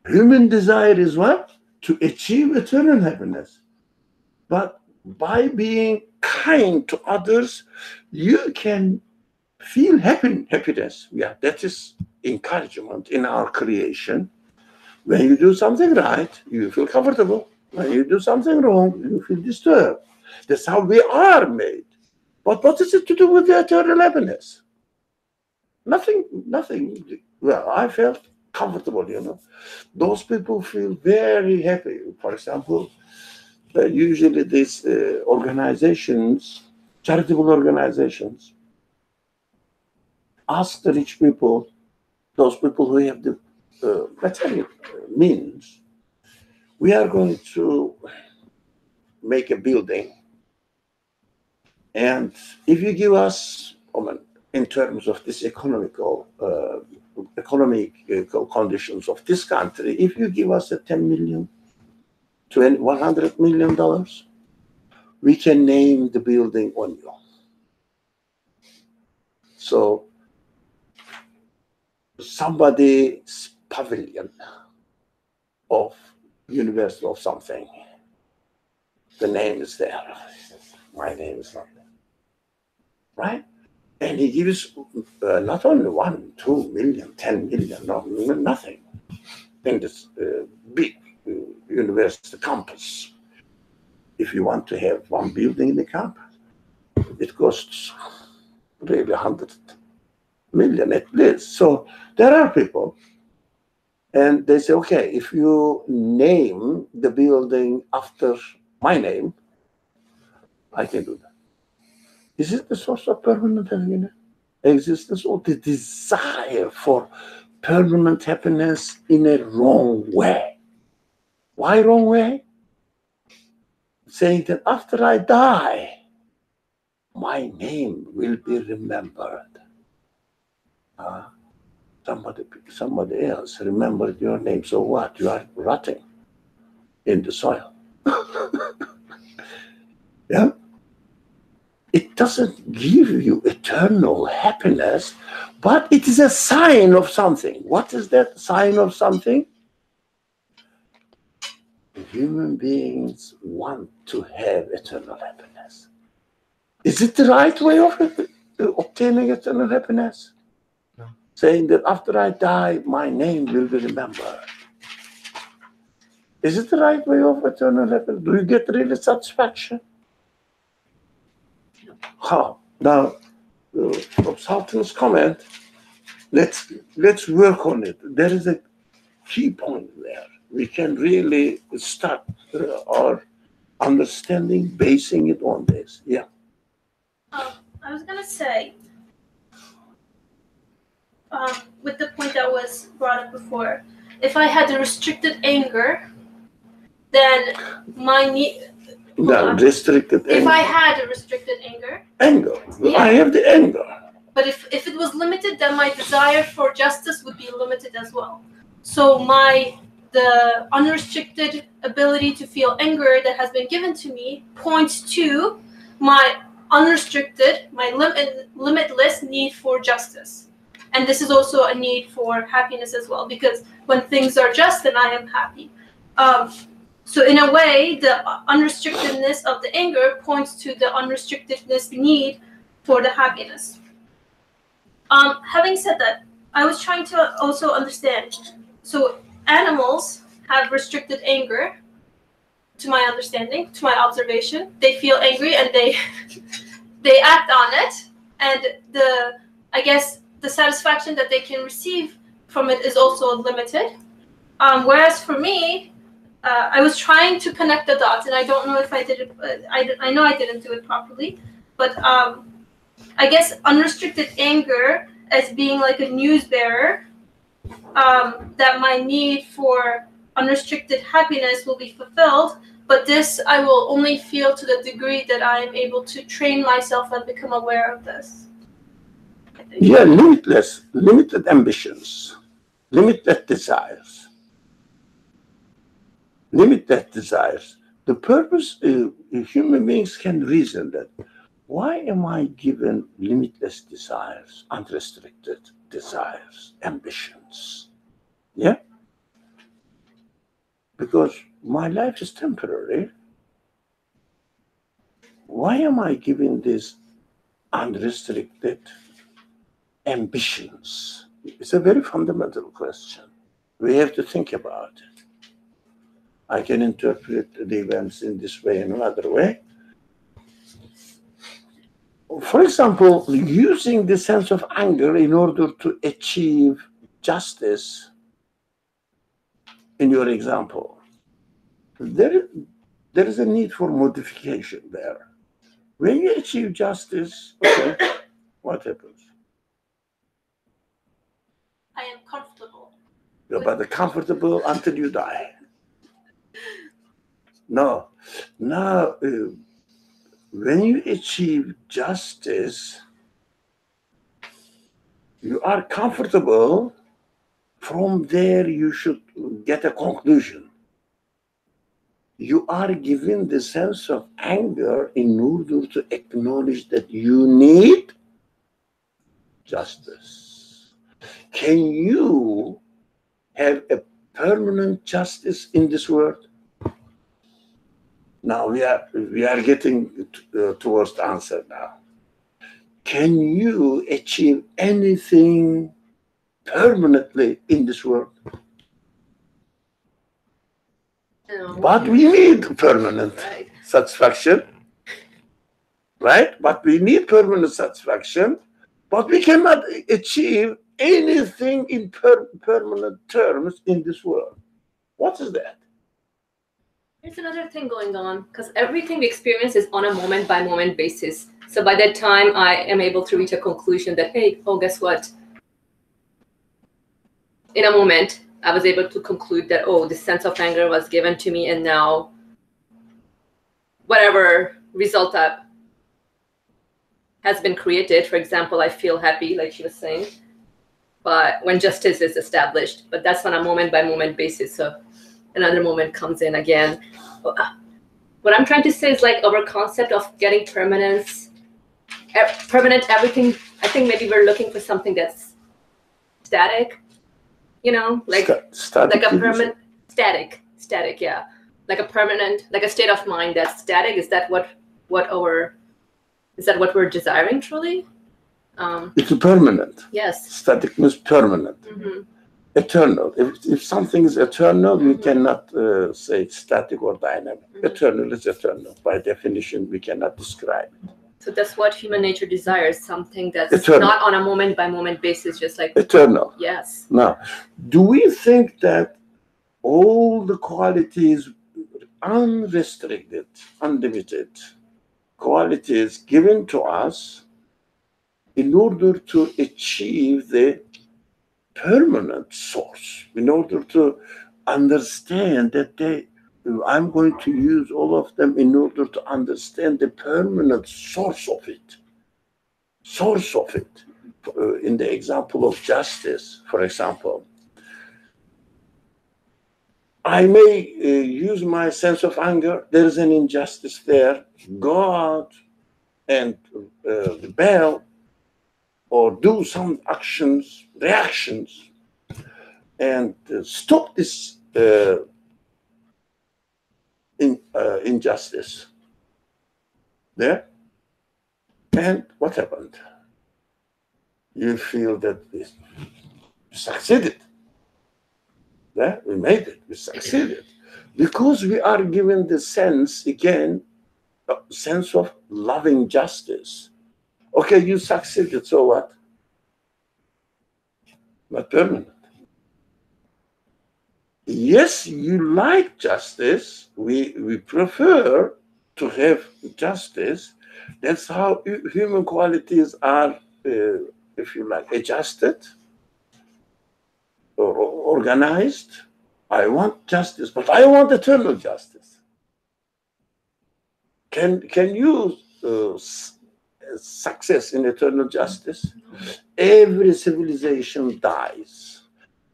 Human desire is what? To achieve eternal happiness. But by being kind to others, you can feel happiness. Yeah, that is encouragement in our creation. When you do something right, you feel comfortable. When you do something wrong, you feel disturbed. That's how we are made. But what is it to do with the eternal happiness? Nothing. Well, I felt comfortable, you know. Those people feel very happy. For example, usually these organizations, charitable organizations, ask the rich people, those people who have the material means, we are going to make a building, and if you give us, I mean, in terms of this economic conditions of this country, if you give us a 10 million, $100 million, we can name the building on you. So somebody's pavilion of university of something, the name is there. My name is not there, right? And he gives not only 1, 2 million, 10 million, no, nothing in this big university campus. If you want to have one building in the campus, it costs really 100 million at least. So there are people, and they say, okay, if you name the building after my name, I can do that. Is it the source of permanent existence, or the desire for permanent happiness in a wrong way? Why wrong way? Saying that after I die, my name will be remembered. Somebody else remembered your name. So what? You are rotting in the soil. Yeah? It doesn't give you eternal happiness, but it is a sign of something. What is that sign of something? Human beings want to have eternal happiness. Is it the right way of obtaining eternal happiness? No. Saying that after I die, my name will be remembered. Is it the right way of eternal happiness? Do you get really satisfaction? How? Now, from Sultan's comment, let's work on it. There is a key point there. We can really start our understanding, basing it on this. Yeah. I was gonna say, with the point that was brought up before, if I had a restricted anger, then my need. Restricted If anger. I had a restricted anger. Anger. Yeah. I have the anger. But if it was limited, then my desire for justice would be limited as well. So the unrestricted ability to feel anger that has been given to me points to my unrestricted, my limitless need for justice. And this is also a need for happiness as well, because when things are just, then I am happy. So in a way, the unrestrictedness of the anger points to the unrestrictedness need for the happiness. Having said that, I was trying to also understand. So animals have restricted anger, to my understanding, to my observation. They feel angry and they act on it, and I guess the satisfaction that they can receive from it is also limited. Whereas for me, I was trying to connect the dots, and I don't know if I did it. I know I didn't do it properly, but I guess unrestricted anger as being like a news bearer, that my need for unrestricted happiness will be fulfilled, but this I will only feel to the degree that I am able to train myself and become aware of this. Yeah, limited ambitions, limited desires. The purpose, human beings can reason that, why am I given limitless desires, unrestricted desires, ambitions? Yeah? Because my life is temporary. Why am I given these unrestricted ambitions? It's a very fundamental question. We have to think about it. I can interpret the events in this way and another way. For example, using the sense of anger in order to achieve justice in your example, there is a need for modification there. When you achieve justice, okay, what happens? I am comfortable. You're but comfortable until you die. No. Now, when you achieve justice, you are comfortable. From there, you should get a conclusion. You are given the sense of anger in order to acknowledge that you need justice. Can you have a permanent justice in this world? Now we are getting towards the answer now. Can you achieve anything permanently in this world? No. But we need permanent Right. satisfaction, right? But we need permanent satisfaction, but we cannot achieve anything in permanent terms in this world. What is that? There's another thing going on because everything we experience is on a moment by moment basis. So by that time, I am able to reach a conclusion that, hey, oh, guess what? In a moment, I was able to conclude that, oh, this sense of anger was given to me, and now whatever result that has been created, for example, I feel happy, like she was saying, but when justice is established, but that's on a moment by moment basis. So another moment comes in again. What I'm trying to say is like our concept of getting permanent everything, I think maybe we're looking for something that's static, you know, like static, like a permanent static, yeah, like a permanent, like a state of mind that's static. Is that what we're desiring truly? It's permanent. Yes. Static means permanent. Mm-hmm. Eternal. If something is eternal, you cannot say it's static or dynamic. Eternal is eternal. By definition, we cannot describe it. So that's what human nature desires, something that's eternal. Not on a moment by moment basis, just like eternal. Yes. Now, do we think that all the qualities, unrestricted, unlimited qualities given to us in order to achieve the permanent source, in order to understand that I'm going to use all of them in order to understand the permanent source of it. In the example of justice, for example, I may use my sense of anger. There is an injustice there. Go out and rebel or do some reactions, and stop this injustice there. And what happened? You feel that we succeeded. Yeah, we made it. We succeeded. Because we are given the sense, again, a sense of loving justice. Okay, you succeeded, so what? Not permanent. Yes, you like justice. We prefer to have justice. That's how human qualities are, if you like, adjusted or organized. I want justice, but I want eternal justice. Can you success in eternal justice? Every civilization dies.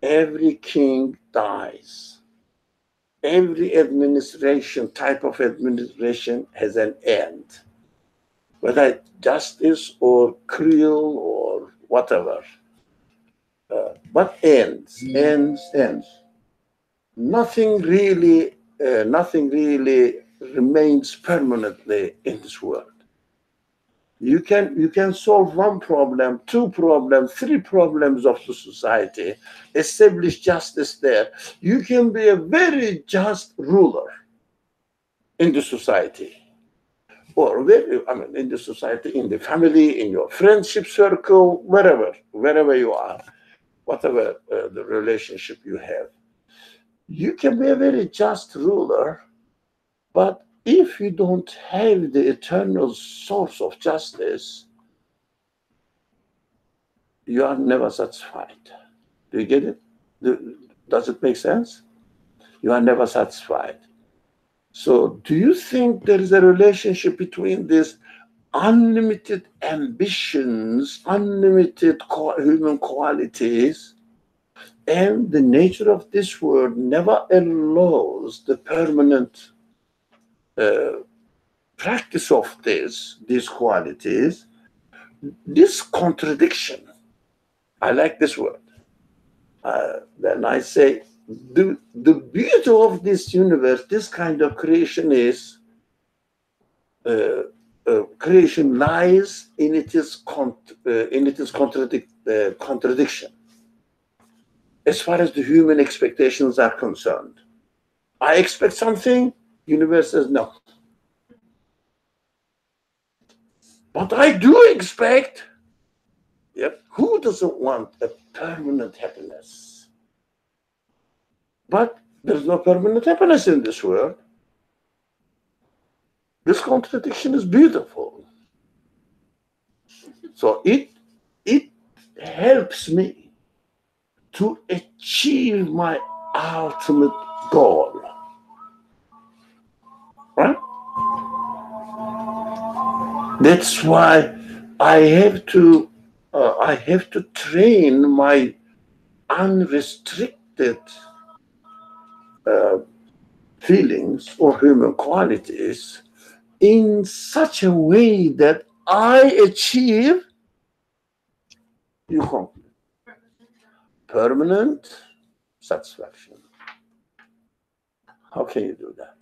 Every king dies. Every type of administration has an end. Whether justice or cruel or whatever. But ends. Nothing really remains permanently in this world. You can solve one problem, two problems, three problems of the society, establish justice there. You can be a very just ruler in the society, or in the society, in the family, in your friendship circle, wherever you are, whatever the relationship you have. You can be a very just ruler, but if you don't have the eternal source of justice, you are never satisfied. Do you get it? Does it make sense? You are never satisfied. So do you think there is a relationship between these unlimited ambitions, unlimited human qualities, and the nature of this world never allows the permanent practice of these qualities? This contradiction, I like this word. Then I say, the beauty of this universe, this kind of creation is, creation lies in its contradiction. As far as the human expectations are concerned, I expect something, universe says no. But I do expect, yep, who doesn't want a permanent happiness? But there's no permanent happiness in this world. This contradiction is beautiful. So it helps me to achieve my ultimate goal. Right? That's why I have to train my unrestricted feelings or human qualities in such a way that I achieve permanent satisfaction. How can you do that?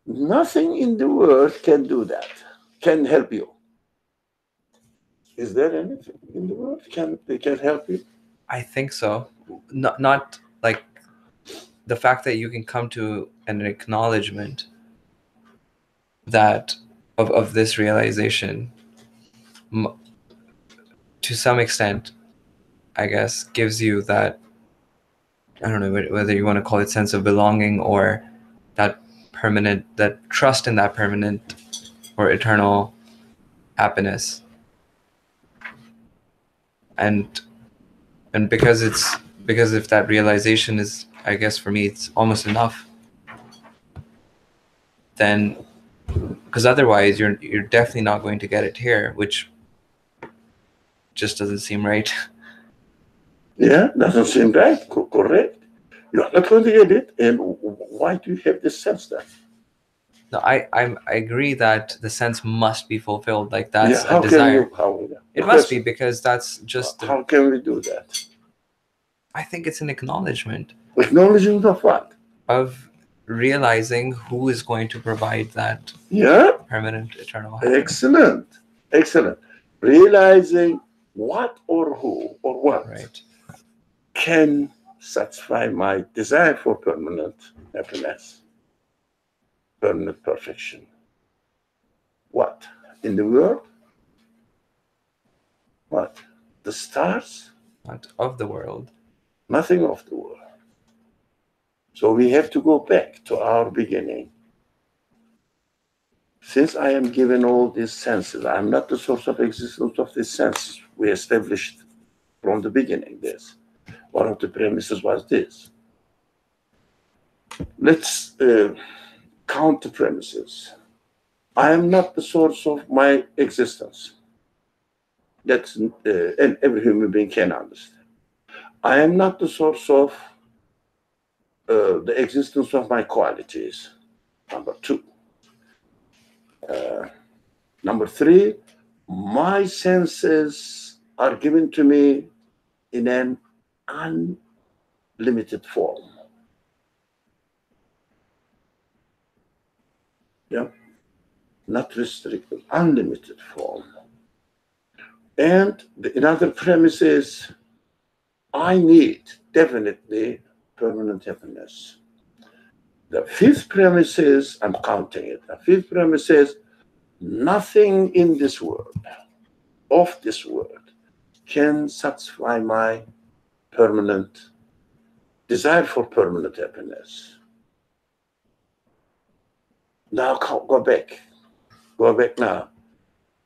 Nothing in the world can do that, can help you. Is there anything in the world that can help you? I think so. Not like the fact that you can come to an acknowledgement that of this realization to some extent, I guess, gives you that, I don't know whether you want to call it sense of belonging or that trust in that permanent or eternal happiness. And because if that realization is, I guess for me, it's almost enough, then, because otherwise you're definitely not going to get it here, which just doesn't seem right. Yeah, doesn't seem right. Correct. You're not going to get it. And why do you have this sense then? No, I agree that the sense must be fulfilled. Like that's a desire. It must be, because that's just. How can we do that? I think it's an acknowledgement. Acknowledgement of what? Of realizing who is going to provide that permanent eternal happiness. Excellent. Realizing what or who or what can satisfy my desire for permanent happiness, permanent perfection. What? In the world? What? The stars? Not of the world. Nothing of the world. So we have to go back to our beginning. Since I am given all these senses, I am not the source of existence of these senses. We established from the beginning this. One of the premises was this. Let's count the premises. I am not the source of my existence. That's and every human being can understand. I am not the source of the existence of my qualities. Number two. Number three, my senses are given to me in an unlimited form. Yeah, not restricted, unlimited form. And another premise is I need definitely permanent happiness. The fifth premise is, I'm counting it, the fifth premise is nothing in this world, of this world, can satisfy my permanent desire for permanent happiness. Now go back. Go back now.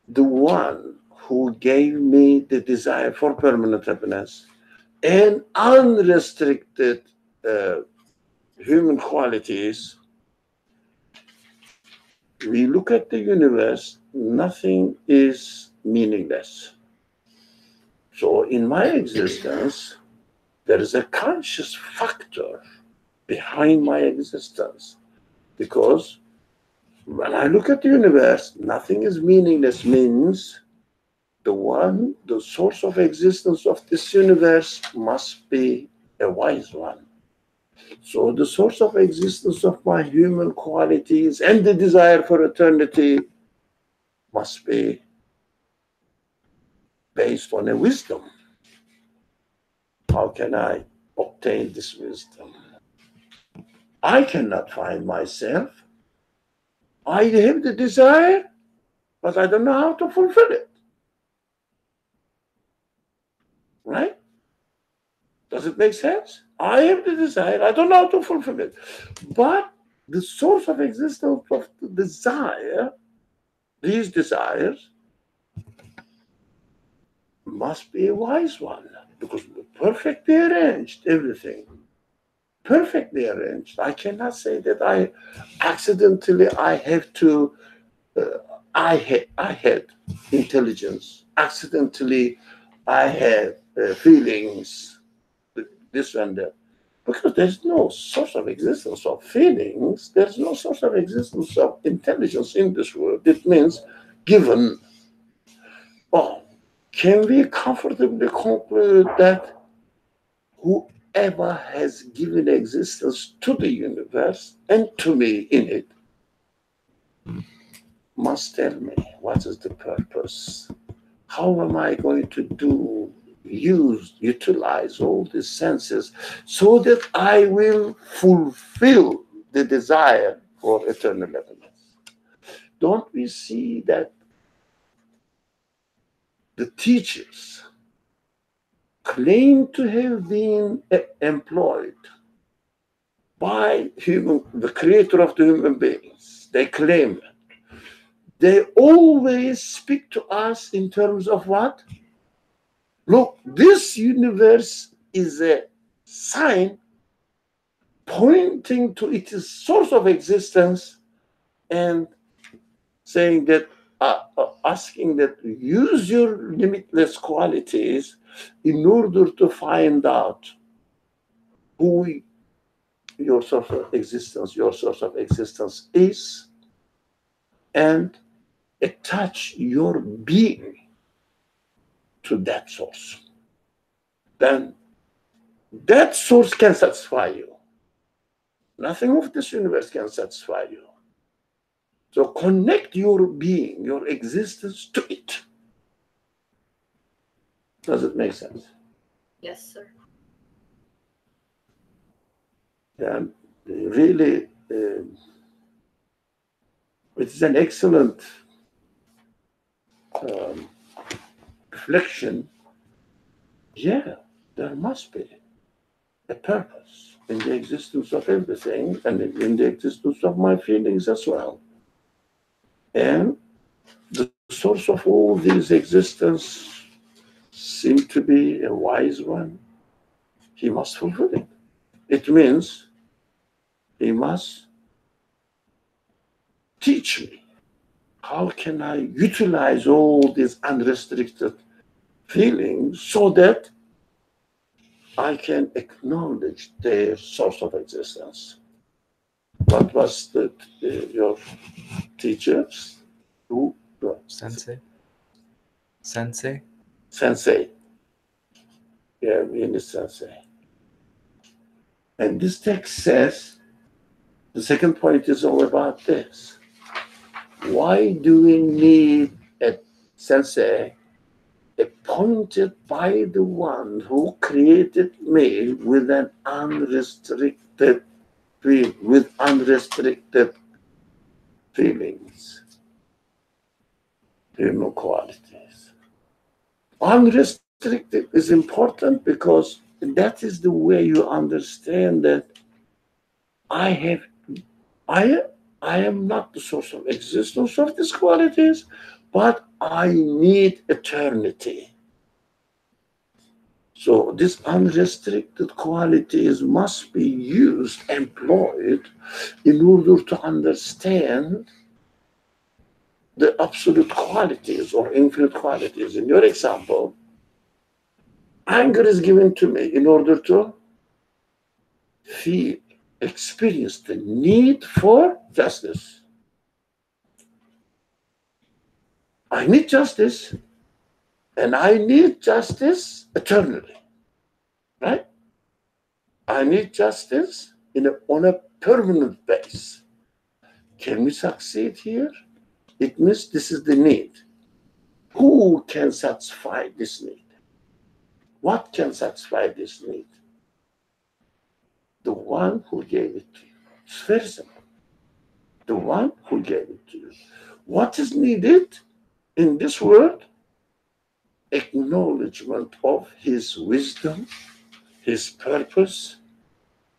The one who gave me the desire for permanent happiness and unrestricted human qualities, we look at the universe, nothing is meaningless. So in my existence, there is a conscious factor behind my existence. Because when I look at the universe, nothing is meaningless means the source of existence of this universe must be a wise one. So the source of existence of my human qualities and the desire for eternity must be based on a wisdom. How can I obtain this wisdom? I cannot find myself. I have the desire, but I don't know how to fulfill it. Right? Does it make sense? I have the desire, I don't know how to fulfill it. But the source of existence of the desire, these desires, must be a wise one, because perfectly arranged, everything. Perfectly arranged. I cannot say that I had intelligence. Accidentally, I had feelings, this and that. Because there's no source of existence of feelings, there's no source of existence of intelligence in this world. It means given. Oh, can we comfortably conclude that whoever has given existence to the universe and to me in it must tell me what is the purpose? How am I going to utilize all these senses so that I will fulfill the desire for eternal happiness? Don't we see that the teachers claim to have been employed by the creator of the human beings? They claim it. They always speak to us in terms of what? Look, this universe is a sign pointing to its source of existence and saying that, asking that use your limitless qualities in order to find out who your source of existence is, and attach your being to that source. Then that source can satisfy you. Nothing of this universe can satisfy you. So connect your being, your existence to it. Does it make sense? Yes, sir. And really, it is an excellent reflection. Yeah, there must be a purpose in the existence of everything and in the existence of my feelings as well. And the source of all these existence seems to be a wise one. He must fulfill it. It means he must teach me how can I utilize all these unrestricted feelings so that I can acknowledge their source of existence. What was your teachers? Who? Sensei. Sensei. Yeah, really sensei. And this text says, the second point is all about this. Why do we need a sensei appointed by the one who created me with an unrestricted feelings, human qualities? Unrestricted is important because that is the way you understand that I am not the source of existence of these qualities, but I need eternity. So these unrestricted qualities must be used, employed, in order to understand the absolute qualities or infinite qualities. In your example, anger is given to me in order to feel, experience the need for justice. I need justice, and I need justice eternally, right? I need justice on a permanent base. Can we succeed here? It means this is the need. Who can satisfy this need? What can satisfy this need? The one who gave it to you. It's very simple. The one who gave it to you. What is needed in this world? Acknowledgement of his wisdom, his purpose.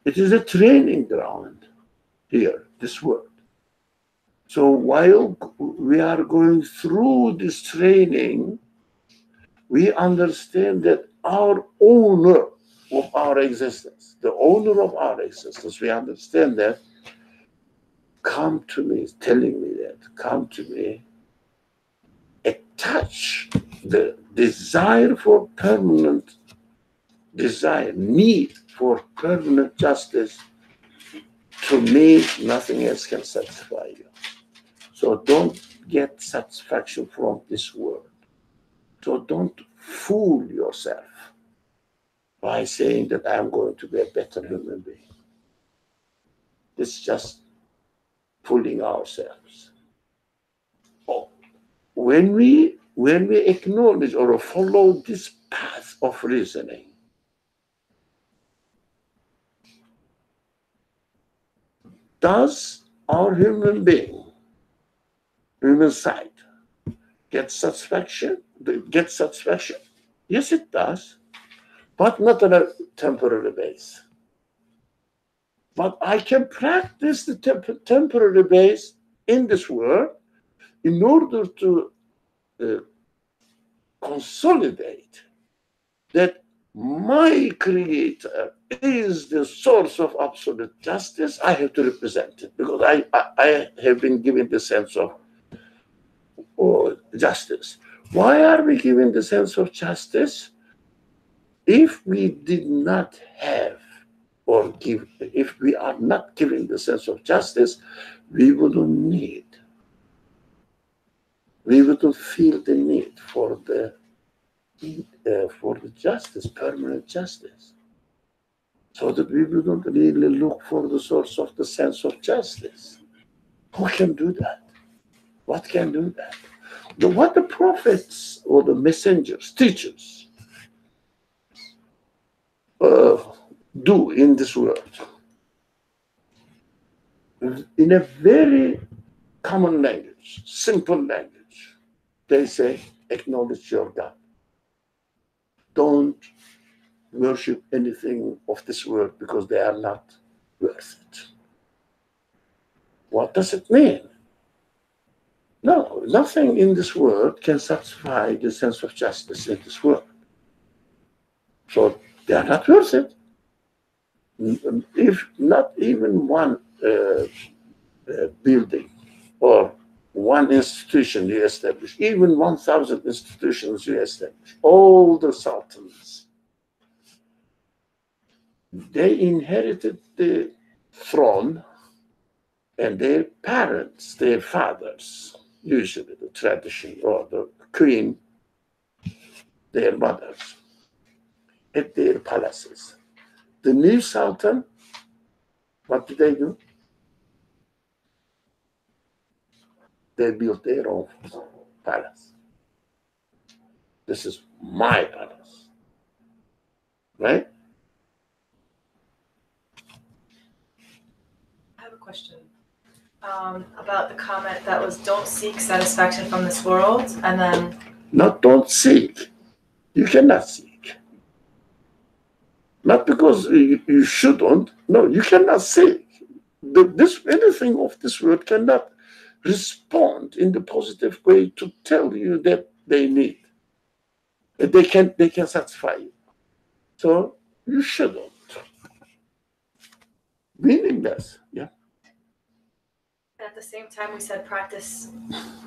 It is a training ground here, this world. So while we are going through this training, we understand that our owner of our existence, the owner of our existence, we understand that, come to me, telling me that, come to me, attach the desire for permanent desire, need for permanent justice. To me, nothing else can satisfy you. So don't get satisfaction from this world. So don't fool yourself by saying that I'm going to be a better human being. It's just fooling ourselves. Oh, when we acknowledge or follow this path of reasoning, does our human being, human side, get satisfaction? Yes, it does, but not on a temporary base. But I can practice the temporary base in this world in order to consolidate that my creator is the source of absolute justice. I have to represent it because I have been given the sense of justice. Why are we given the sense of justice? If we did not have or give, if we are not given the sense of justice, we wouldn't feel the need for the justice, permanent justice, so that we wouldn't really look for the source of the sense of justice. Who can do that? What can do that? What the prophets or the messengers, teachers, do in this world, in a very common language, simple language, they say, acknowledge your God. Don't worship anything of this world because they are not worth it. What does it mean? No, nothing in this world can satisfy the sense of justice in this world. So they are not worth it. If not even one building or one institution you establish, even 1,000 institutions you establish, all the sultans, they inherited the throne, and their parents, their fathers, usually the tradition, or the queen, their mothers, at their palaces. The new sultan, what do? They built their own palace. This is my palace, right? I have a question about the comment that was, don't seek satisfaction from this world, and then... Not don't seek. You cannot seek. Not because you shouldn't. No, you cannot say. Anything of this world cannot respond in the positive way to tell you that they need. They can satisfy you. So you shouldn't. Meaningless. Yeah. At the same time, we said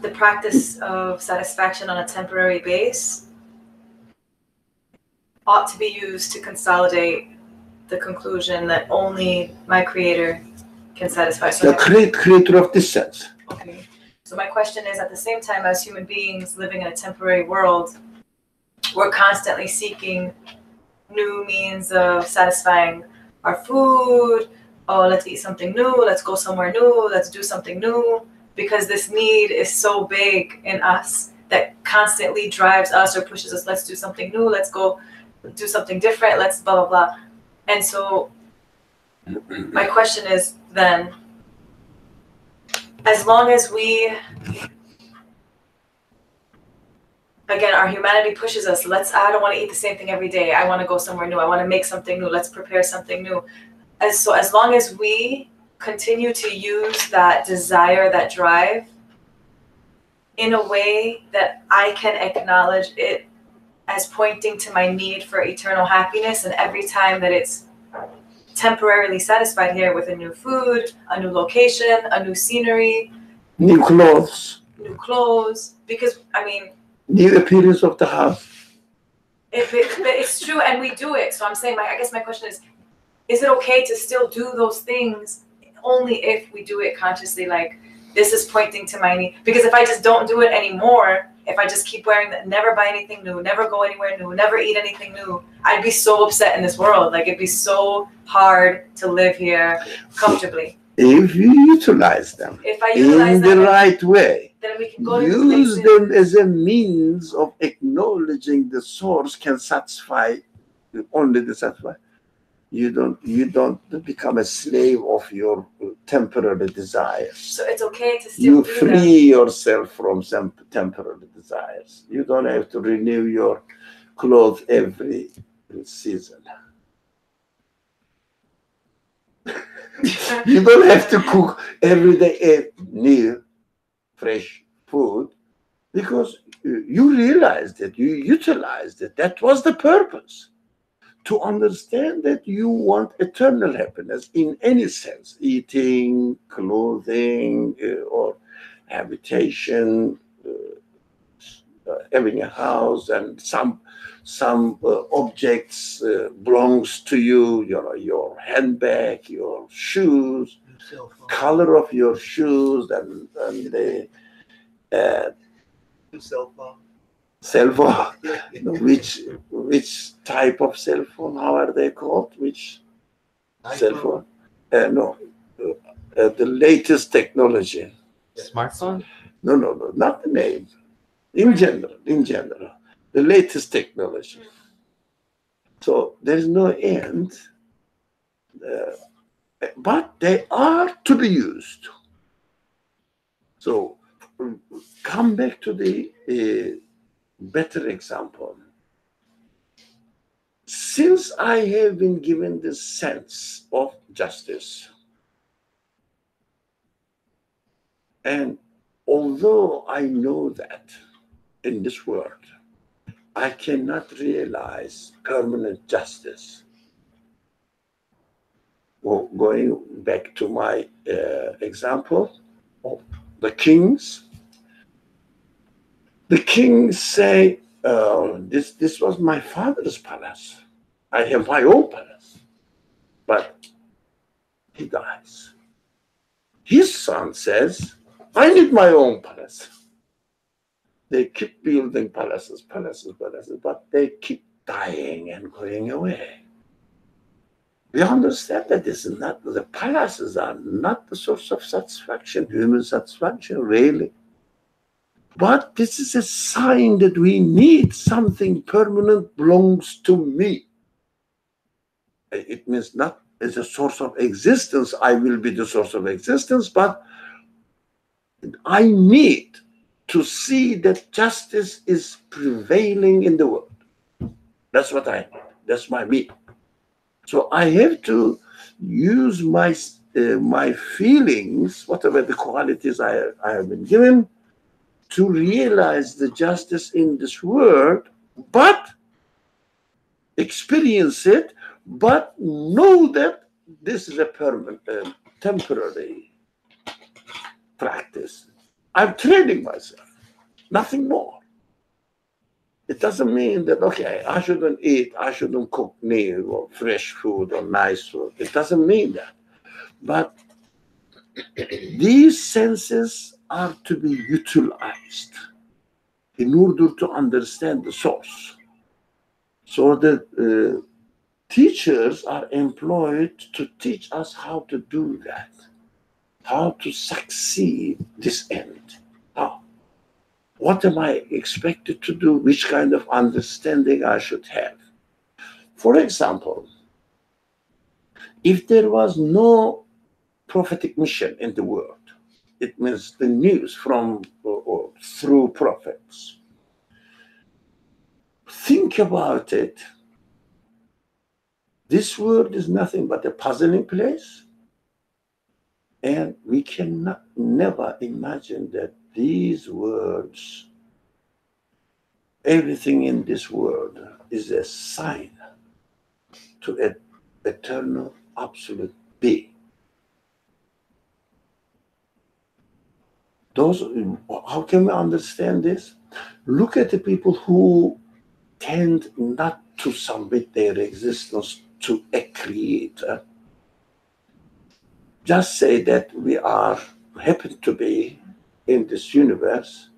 the practice of satisfaction on a temporary base ought to be used to consolidate the conclusion that only my creator can satisfy. The creator of this sense. Okay. So my question is, at the same time, as human beings living in a temporary world, we're constantly seeking new means of satisfying our food. Oh, let's eat something new. Let's go somewhere new. Let's do something new. Because this need is so big in us that constantly drives us or pushes us. Let's do something new. Let's go do something different. Let's blah, blah, blah. And so my question is then, as long as we, again, our humanity pushes us, I don't want to eat the same thing every day. I want to go somewhere new. I want to make something new. Let's prepare something new. As long as we continue to use that desire, that drive, in a way that I can acknowledge it as pointing to my need for eternal happiness, and every time that it's temporarily satisfied here with a new food, a new location, a new scenery, new clothes, because I mean, new appearance of the house. It's true, and we do it. So I'm saying, I guess my question is it okay to still do those things only if we do it consciously? Like, this is pointing to my need. Because if I just don't do it anymore, if I just keep wearing that, never buy anything new, never go anywhere new, never eat anything new, I'd be so upset in this world. Like, it'd be so hard to live here comfortably. If you utilize them in the right way, then we can go use them as a means of acknowledging the source can satisfy only the satisfy. You don't become a slave of your temporary desires. So it's okay to still you free yourself from some temporary desires. You don't have to renew your clothes every season. You don't have to cook every day new, fresh food, because you realized that, you utilized it. That was the purpose. To understand that you want eternal happiness in any sense, eating, clothing, or habitation, having a house, and some objects belongs to you, your handbag, your shoes, color of your shoes, and the cell phone. Cell phone. Which type of cell phone? How are they called? Which cell phone? No, the latest technology. Smartphone? No, not the name. In general, the latest technology. So there is no end, but they are to be used. So come back to the better example. Since I have been given this sense of justice, and although I know that in this world I cannot realize permanent justice, well, going back to my example of the kings, the kings say, this was my father's palace. I have my own palace. But he dies. His son says, I need my own palace. They keep building palaces, but they keep dying and going away. We understand that the palaces are not the source of satisfaction, human satisfaction, really. But this is a sign that we need something permanent belongs to me. It means not as a source of existence, I will be the source of existence, but I need to see that justice is prevailing in the world. That's what I need. That's my me. So I have to use my feelings, whatever the qualities I have been given, to realize the justice in this world, but experience it, but know that this is a permanent, temporary practice. I'm training myself, nothing more. It doesn't mean that, okay, I shouldn't eat, I shouldn't cook meal or fresh food or nice food. It doesn't mean that. But these senses are to be utilized in order to understand the source. So the teachers are employed to teach us how to do that, how to succeed this end. How? What am I expected to do? Which kind of understanding I should have? For example, if there was no prophetic mission in the world, it means the news from or through prophets. Think about it. This world is nothing but a puzzling place, and we cannot never imagine that these words, everything in this world, is a sign to an eternal, absolute being. How can we understand this? Look at the people who tend not to submit their existence to a creator. Just say that we happen to be in this universe.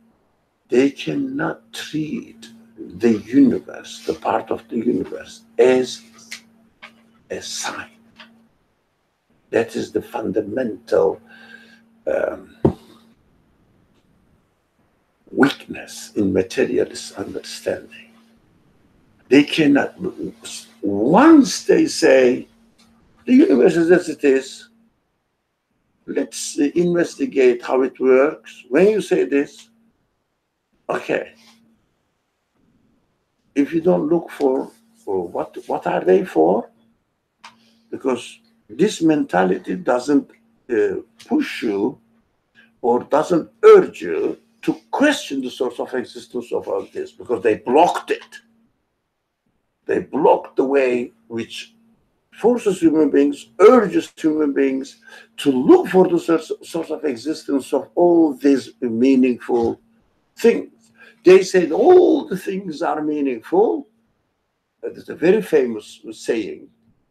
They cannot treat the universe, the part of the universe, as a sign. That is the fundamental weakness in materialist understanding. They cannot, once they say, the universe is as it is, let's investigate how it works. When you say this, okay, if you don't look for what are they for, because this mentality doesn't push you or doesn't urge you to question the source of existence of all this, because they blocked it. They blocked the way which forces human beings, urges human beings to look for the source of existence of all these meaningful things. They said all the things are meaningful. There's a very famous saying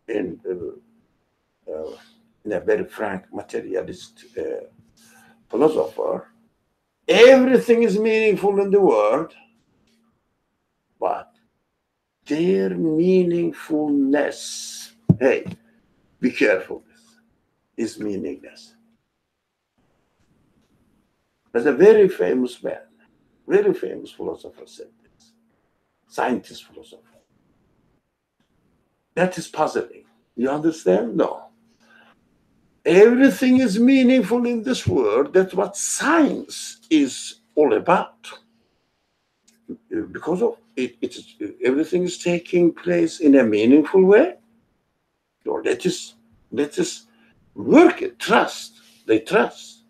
in a very frank materialist philosopher. Everything is meaningful in the world, but their meaningfulness, hey, be careful, is meaningless. There's a very famous man, very famous philosopher said this, scientist philosopher. That is puzzling. You understand? No. Everything is meaningful in this world. That's what science is all about. Because of it, everything is taking place in a meaningful way. Or let us work it, trust. They trust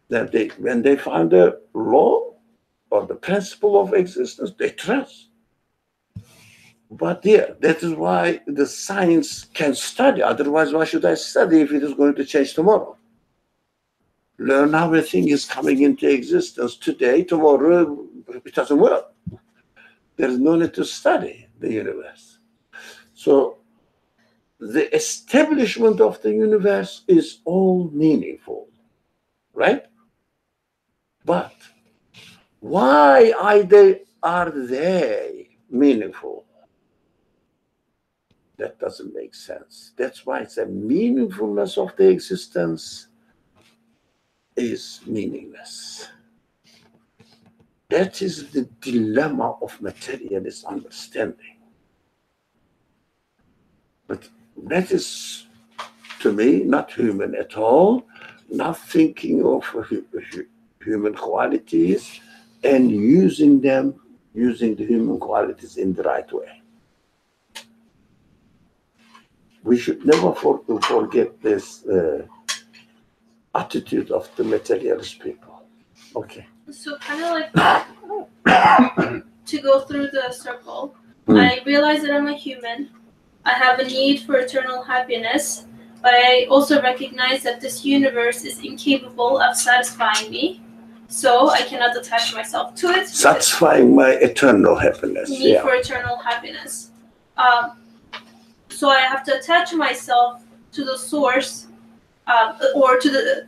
that when they find a law or the principle of existence, they trust. But yeah, that is why the science can study. Otherwise, why should I study if it is going to change tomorrow? Learn how a thing is coming into existence today, tomorrow it doesn't work. There is no need to study the universe. So the establishment of the universe is all meaningful, right? But why are they meaningful? That doesn't make sense. That's why it's a meaningfulness of the existence is meaningless. That is the dilemma of materialist understanding. But that is, to me, not human at all, not thinking of human qualities and using the human qualities in the right way. we should never forget this attitude of the materialist people. Okay. So kind of like to go through the circle, I realize that I'm a human. I have a need for eternal happiness, but I also recognize that this universe is incapable of satisfying me, so I cannot attach myself to it. Satisfying my eternal happiness. Need for eternal happiness. So I have to attach myself to the source, or to the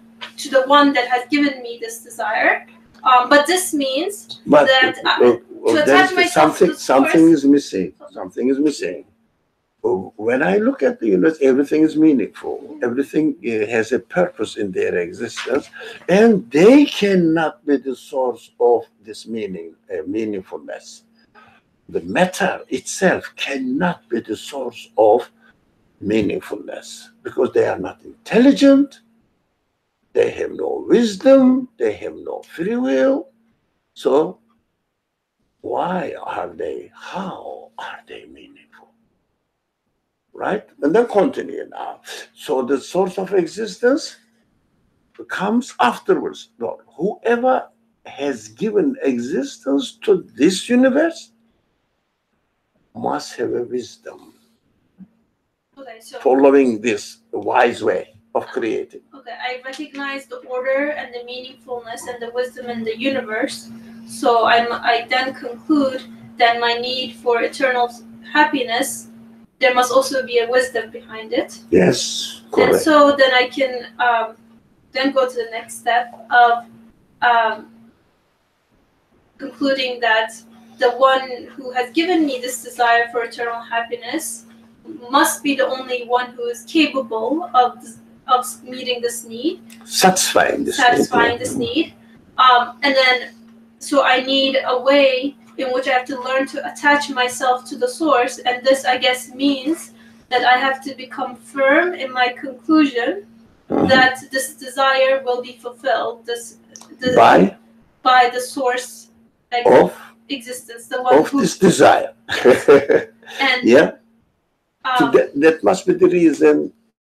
one that has given me this desire. But this means that to attach myself to the source, something is missing. Something is missing. When I look at the universe, everything is meaningful. Everything has a purpose in their existence, and they cannot be the source of this meaningfulness. The matter itself cannot be the source of meaningfulness because they are not intelligent, they have no wisdom, they have no free will. So how are they meaningful? Right? And then continue now. So the source of existence comes afterwards. No, whoever has given existence to this universe must have a wisdom. Okay, so following this wise way of creating. Okay, I recognize the order and the meaningfulness and the wisdom in the universe. So I then conclude that my need for eternal happiness, there must also be a wisdom behind it. Yes, correct. And so then I can then go to the next step of concluding that the one who has given me this desire for eternal happiness must be the only one who is capable of meeting this need, satisfying this need. And then, so I need a way in which I have to learn to attach myself to the source, and this, I guess, means that I have to become firm in my conclusion that this desire will be fulfilled. By the source of existence, the one of this desire. And yeah. So that must be the reason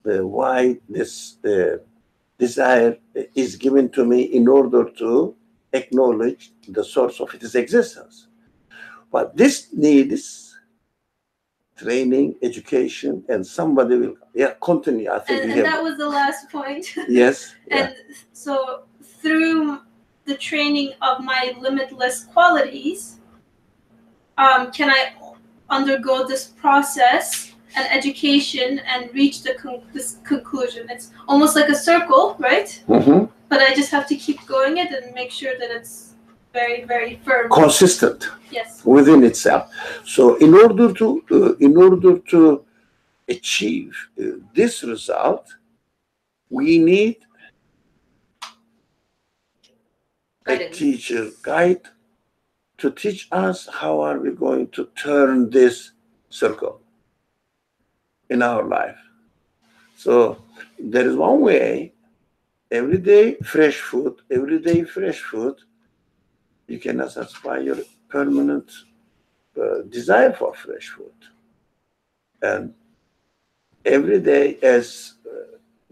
why this desire is given to me in order to acknowledge the source of its existence. But this needs training, education, and somebody will continue. I think and that was the last point. Yes. And so through the training of my limitless qualities, can I undergo this process and education and reach this conclusion? It's almost like a circle, right? Mm-hmm. But I just have to keep going it and make sure that it's very, very firm, consistent. Yes. Within itself. So in order to achieve this result, we need a teacher, guide, to teach us how are we going to turn this circle in our life. So there is one way: every day fresh food, you cannot satisfy your permanent desire for fresh food. And every day, as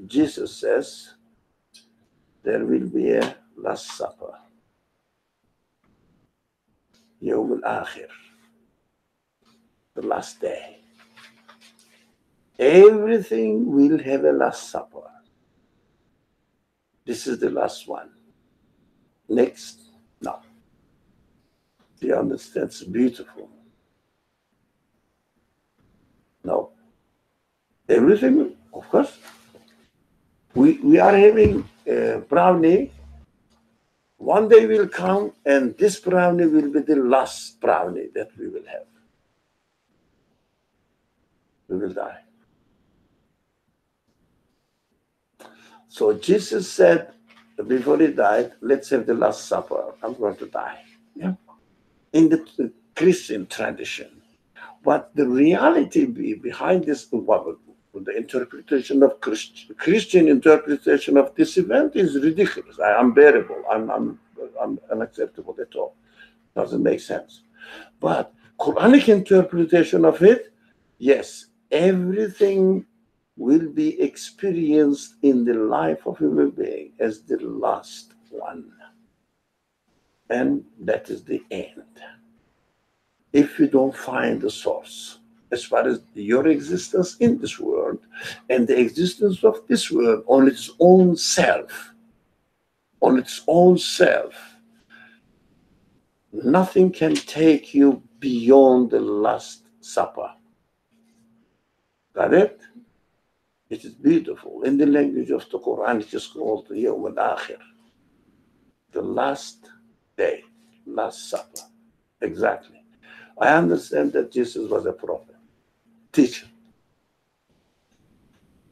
Jesus says, there will be a last supper. Yawm al-Akhir, the last day. Everything will have a last supper. This is the last one. Next, no. Do you understand? It's beautiful. No. Everything, of course. We are having brownie. One day will come, and this brownie will be the last brownie that we will have. We will die. So Jesus said before he died, let's have the last supper. I'm going to die. Yeah. In the Christian tradition. But the reality behind this, the interpretation of Christian interpretation of this event is ridiculous, unbearable, unacceptable at all. Doesn't make sense. But Quranic interpretation of it, yes, everything will be experienced in the life of a human being as the last one. And that is the end. If you don't find the source, as far as your existence in this world and the existence of this world on its own self, nothing can take you beyond the Last Supper. Got it? It is beautiful. In the language of the Quran, it is called Yawm al-Akhir, the last day, Last Supper. Exactly. I understand that Jesus was a prophet, teacher.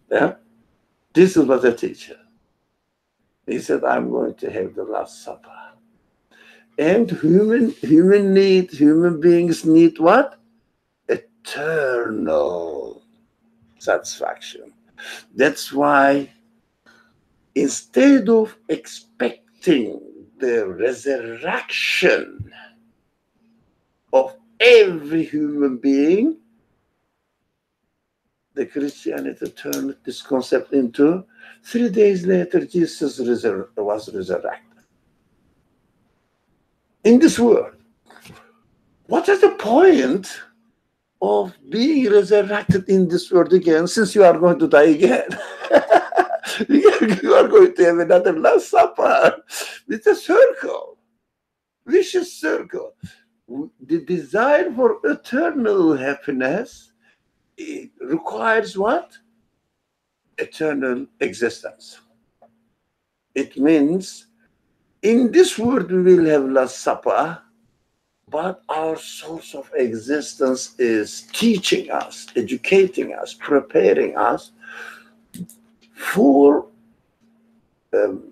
Yeah? Jesus was a teacher. He said, I'm going to have the Last Supper. And human beings need what? Eternal satisfaction. That's why instead of expecting the resurrection of every human being, the Christianity turned this concept into 3 days later, Jesus was resurrected. In this world, what is the point of being resurrected in this world again, since you are going to die again? You are going to have another Last Supper. It's a circle, vicious circle. The desire for eternal happiness, it requires what? Eternal existence. It means in this world we will have Last Supper, but our source of existence is teaching us, educating us, preparing us for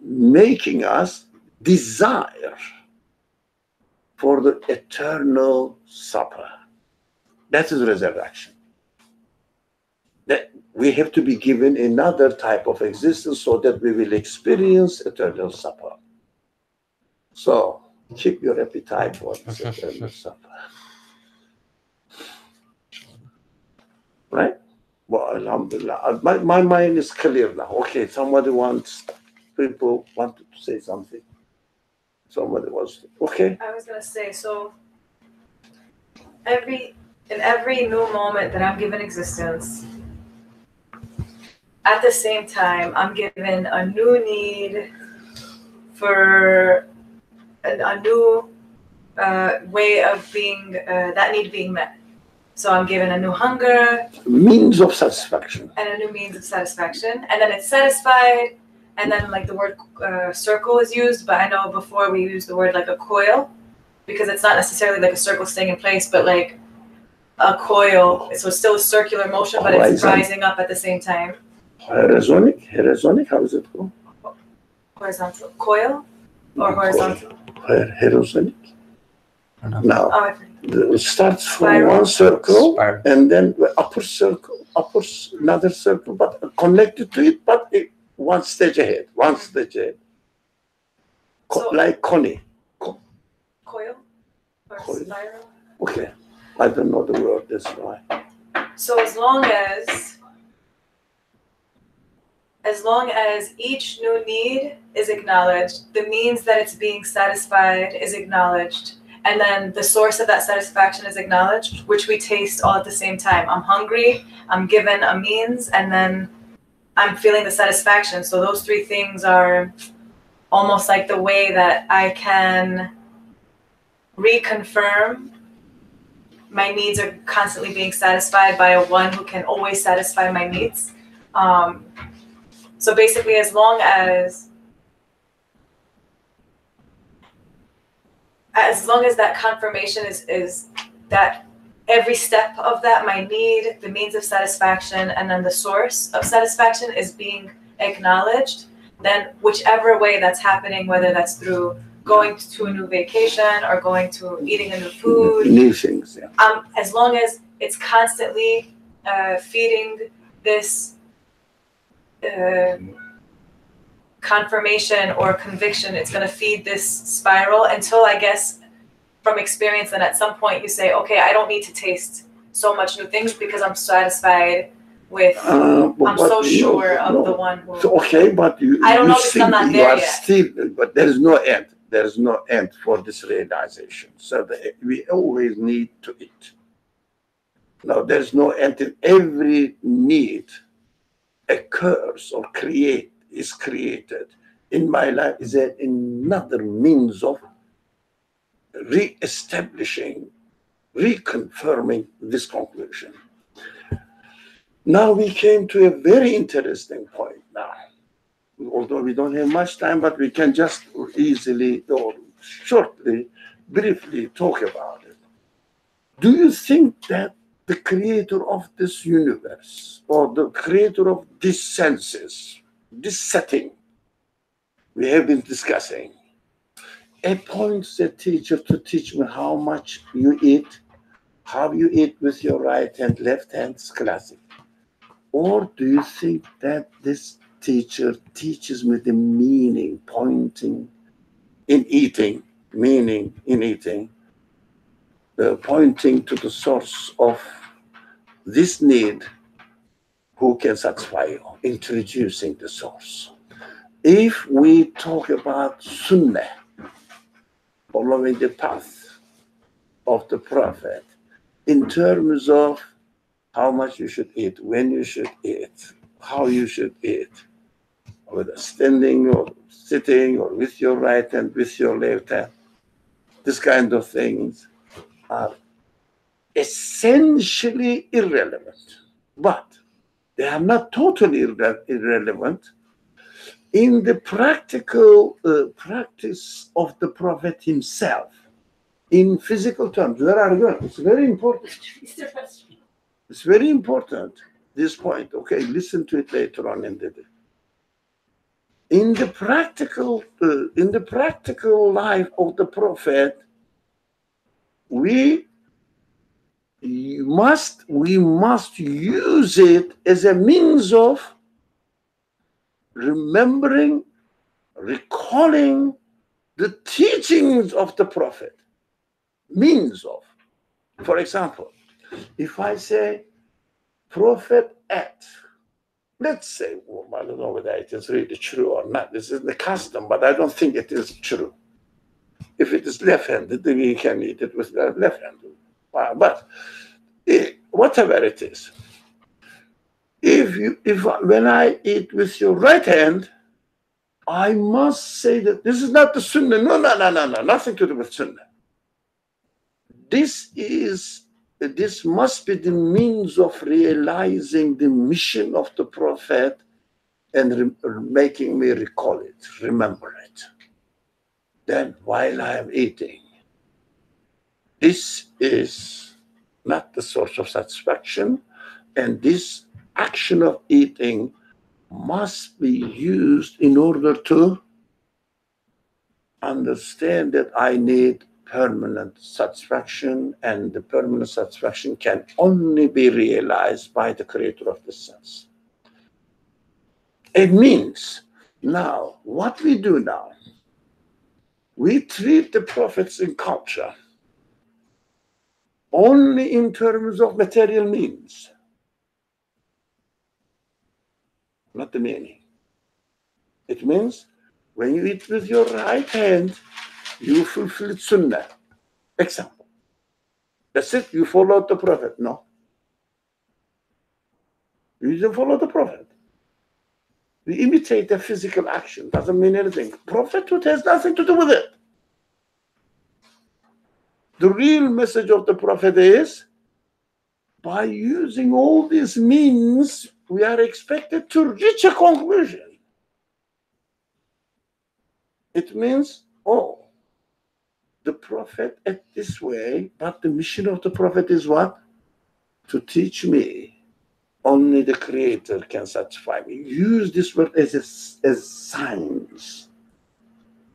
making us desire for the eternal supper. That is resurrection. That we have to be given another type of existence so that we will experience eternal supper. So keep your appetite for this eternal supper. Right? Well, alhamdulillah. My mind is clear now. Okay, people wanted to say something. Somebody was, okay. I was gonna say, so in every new moment that I'm given existence, at the same time, I'm given a new need for a new way of being, that need being met. So I'm given a new hunger. Means of satisfaction. And a new means of satisfaction. And then it's satisfied. And then like the word circle is used, but I know before we used the word like a coil, because it's not necessarily like a circle staying in place, but like a coil. So it's still a circular motion, but it's rising up at the same time. Horizonic, how is it called? Horizontal. Coil? Or horizontal? Horizonic? No. Oh, it starts from one circle and then upper circle, another circle, but connected to it, but one stage ahead. So, like Connie. Coil? Or coil? Spiral? Okay. I don't know the word, that's why. So as long as each new need is acknowledged, the means that it's being satisfied is acknowledged, and then the source of that satisfaction is acknowledged, which we taste all at the same time. I'm hungry, I'm given a means, and then I'm feeling the satisfaction. So those three things are almost like the way that I can reconfirm my needs are constantly being satisfied by a one who can always satisfy my needs. So basically, as long as that confirmation is that every step of that, my need, the means of satisfaction, and then the source of satisfaction is being acknowledged, then whichever way that's happening, whether that's through going to a new vacation or going to eating a new food, new things, yeah. As long as it's constantly feeding this confirmation or conviction, it's going to feed this spiral until, I guess, from experience, then at some point you say, okay, I don't need to taste so much new things because I'm satisfied with I'm so sure of the one who. So, okay, but I don't know because I'm not there yet. Still, but there is no end. There is no end for this realization. So we always need to eat. Now, there's no end in every need occurs or is created in my life is another means of re-establishing, reconfirming this conclusion. Now we came to a very interesting point now. Although we don't have much time, but we can just easily or shortly, briefly talk about it. Do you think that the creator of this universe or the creator of these senses, this setting we have been discussing, appoints a teacher to teach me how much you eat, how you eat with your right hand, left hand, is classic? Or do you think that this teacher teaches me the meaning, pointing in eating, meaning in eating, pointing to the source of this need, who can satisfy you, introducing the source? If we talk about sunnah, following the path of the Prophet, in terms of how much you should eat, when you should eat, how you should eat, whether standing or sitting or with your right hand, with your left hand, this kind of things are essentially irrelevant. But they are not totally irrelevant in the practical practice of the Prophet himself. In physical terms, where are you going? It's very important. It's very important, this point. Okay, listen to it later on in the day. In the practical life of the Prophet, we must use it as a means of remembering, recalling the teachings of the Prophet. Means of. For example, if I say Prophet ate, let's say, well, I don't know whether it is really true or not. This is the custom, but I don't think it is true. If it is left-handed, then you can eat it with the left hand. But whatever it is, when I eat with your right hand, I must say that this is not the sunnah. No, nothing to do with sunnah. This must be the means of realizing the mission of the Prophet and making me recall it, remember it. Then while I am eating, this is not the source of satisfaction, and this action of eating must be used in order to understand that I need permanent satisfaction, and the permanent satisfaction can only be realized by the creator of the sense. It means now, what we do now, we treat the prophets in culture only in terms of material means, not the meaning. It means when you eat with your right hand, you fulfill sunnah. Example. That's it. You follow the Prophet. No. You don't follow the Prophet. You imitate a physical action. Doesn't mean anything. Prophethood has nothing to do with it. The real message of the Prophet is, by using all these means, we are expected to reach a conclusion. It means, the Prophet ate this way, but the mission of the Prophet is what? To teach me. Only the Creator can satisfy me. Use this word as signs.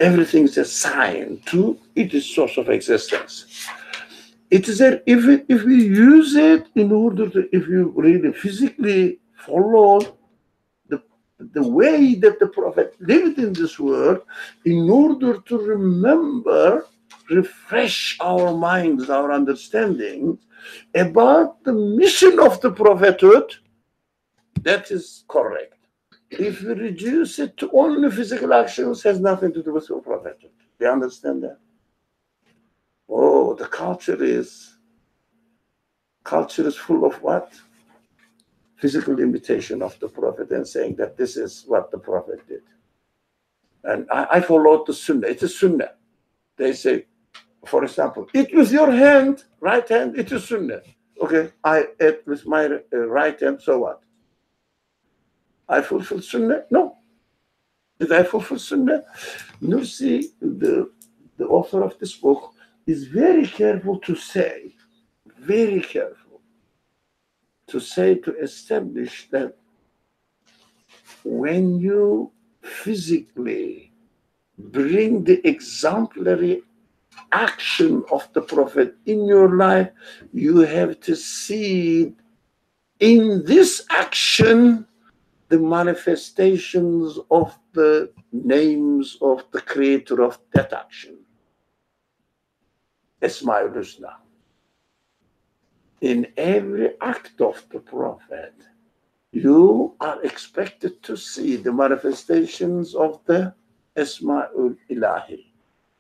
Everything is a sign to its source of existence. It is that if we use it in order to, if you really physically follow the way that the Prophet lived in this world, in order to remember, refresh our minds, our understanding about the mission of the prophethood, That is correct. If we reduce it to only physical actions, has nothing to do with your prophethood. Do you understand that? Oh, the culture is full of what? Physical imitation of the prophet and saying that this is what the prophet did. And I followed the sunnah. It's a sunnah. They say, for example, eat with your hand, right hand, it is sunnah. Okay, I ate with my right hand, so what? I fulfill sunnah? No. Did I fulfill sunnah? Nursi, the author of this book, is very careful to say, very careful to say, to establish that when you physically bring the exemplary action of the prophet in your life, you have to see in this action the manifestations of the names of the creator of that action. Esmaul Husna. In every act of the prophet, you are expected to see the manifestations of the Esmaul Ilahi,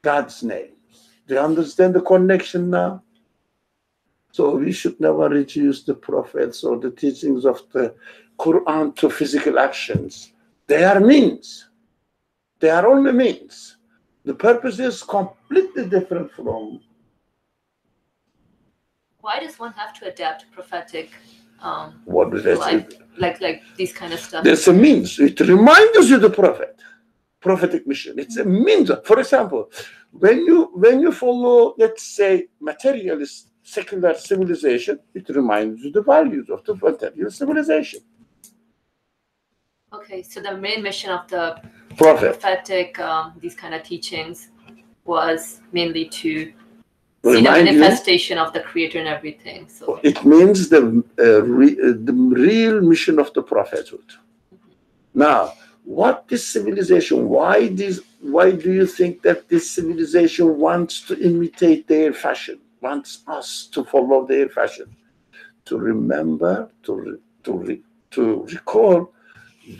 God's names. Do you understand the connection now? So we should never reduce the prophets or the teachings of the Quran to physical actions. They are means. They are only means. The purpose is completely different from. Why does one have to adapt prophetic? What is that? Like these kind of stuff. There's a means. It reminds you the prophetic mission. It's a means. For example, when you follow, let's say, materialist secular civilization, it reminds you the values of the material civilization. Okay, so the main mission of the prophetic, these kind of teachings, was mainly to see the manifestation of the creator and everything. So it means the real mission of the prophethood. Now, what this civilization? Why do you think that this civilization wants to imitate their fashion? Wants us to follow their fashion, to remember, to recall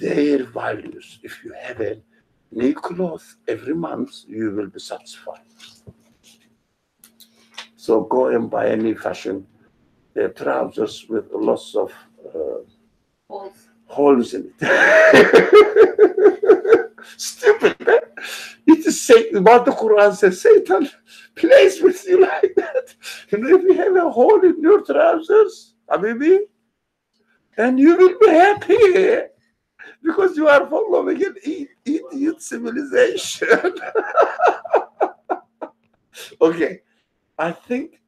their values. If you have a new cloth every month, you will be satisfied. So go and buy any fashion trousers with lots of holes in it. Stupid, man. It is Satan. What the Quran says, Satan plays with you like that. You know, if you have a hole in your trousers, Habibi, and you will be happy because you are following an idiot civilization. Okay, I think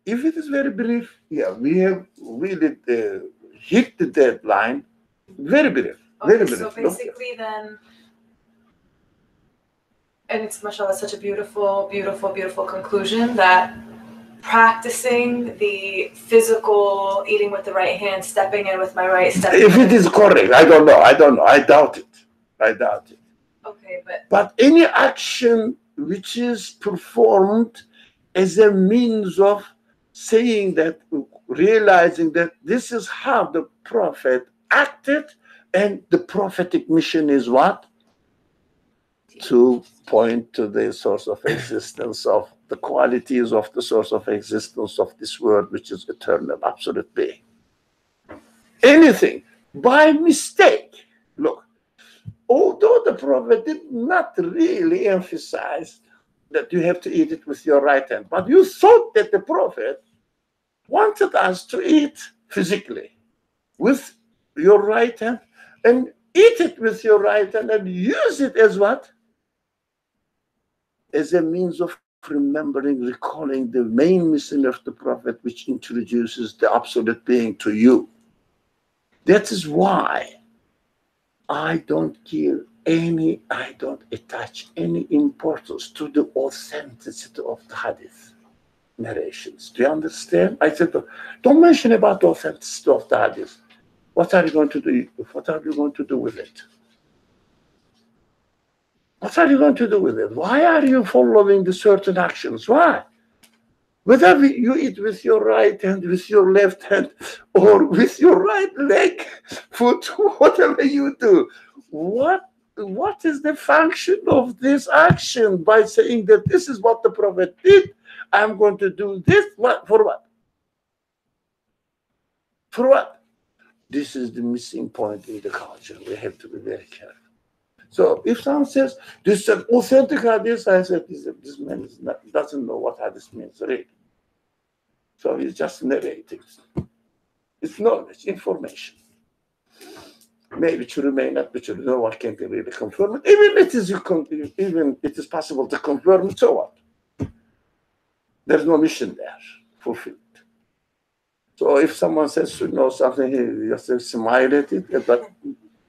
if it is very brief, yeah, we have really hit the deadline. Very brief. Okay, very so brief. basically then, and it's mashallah such a beautiful, beautiful, beautiful conclusion that practicing the physical eating with the right hand, stepping in with my right, stepping if in. it is correct, I don't know. I doubt it. Okay, but any action which is performed as a means of saying that, realizing that this is how the prophet acted, and the prophetic mission is what? To point to the source of existence, of the qualities of the source of existence of this world, which is eternal, absolute being. Anything by mistake. Look, although the prophet did not really emphasize that you have to eat it with your right hand, but you thought that the prophet wanted us to eat physically with your right hand, and eat it with your right hand and use it as what? As a means of remembering, recalling the main mission of the prophet, which introduces the absolute being to you. That is why I don't attach any importance to the authenticity of the hadith narrations. Do you understand? I said, don't mention about the authenticity of the hadith. What are you going to do? What are you going to do with it? What are you going to do with it? Why are you following the certain actions? Why? Whether you eat with your right hand, with your left hand, or with your right leg, foot, whatever you do, what is the function of this action by saying that this is what the Prophet did? I'm going to do this. What for? What? For what? This is the missing point in the culture. We have to be very careful. So if someone says this is an authentic hadith, I said this man doesn't know what hadith means really. So he's just narrating. It's knowledge, information. Maybe true, may not be true. No one can really confirm it. Even it is possible to confirm it. So what? There's no mission there fulfilled. So if someone says to know something, he just smile at it, but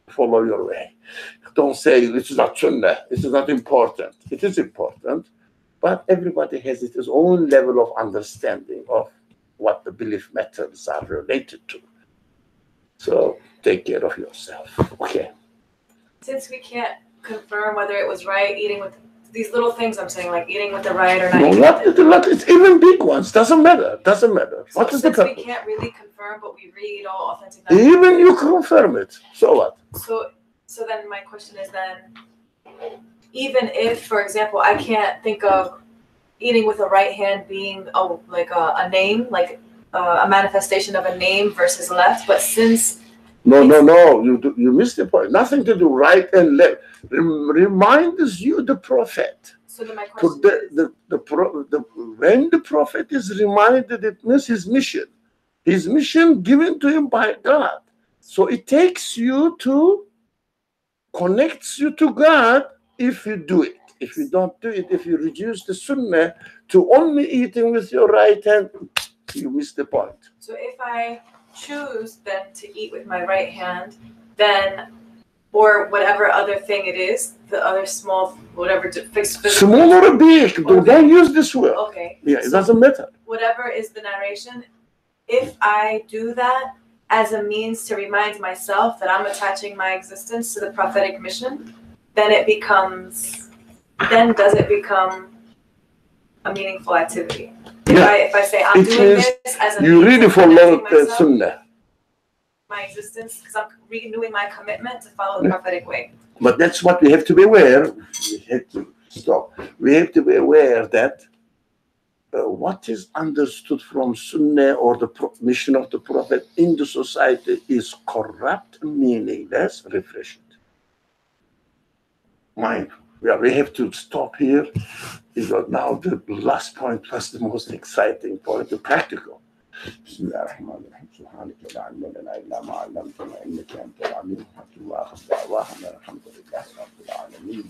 follow your way. Don't say it's not sunnah, it is not important. It is important, but everybody has its own level of understanding of what the belief matters are related to. So take care of yourself. Okay. Since we can't confirm whether it was right eating with these little things, I'm saying like eating with the right or not. No, not it's even big ones. Doesn't matter. Doesn't matter. So what is the purpose? We can't really confirm, but we read all authentic. Even you confirm it. So what? So then my question is then, even if, for example, I can't think of eating with the right hand being a name, like a manifestation of a name versus left, but since No, you missed the point. Nothing to do right and left. Reminds you the prophet. So then my question when the prophet is reminded, it means his mission given to him by God. So it takes you to, connects you to God if you do it. If you don't do it, if you reduce the sunnah to only eating with your right hand, you miss the point. So if I choose then to eat with my right hand, then, or whatever other thing it is, the other small, whatever small or big, okay. Don't use this word. Okay. Yeah, it doesn't matter. Whatever is the narration, if I do that as a means to remind myself that I'm attaching my existence to the prophetic mission, then does it become a meaningful activity? If I say I'm doing this as a you means really to follow connecting the sunnah. My existence, because I'm renewing my commitment to follow the prophetic way. But that's what we have to be aware. We have to stop. We have to be aware that what is understood from Sunnah or the mission of the Prophet in the society is corrupt, meaningless, refresh it. Mindful. Yeah, we have to stop here because now the last point was the most exciting point, the practical. بسم الله الرحمن الرحيم سبحانك لا علم لنا الا ما علمتنا انك انت العليم الحكيم واخر دعوانا الحمد لله رب العالمين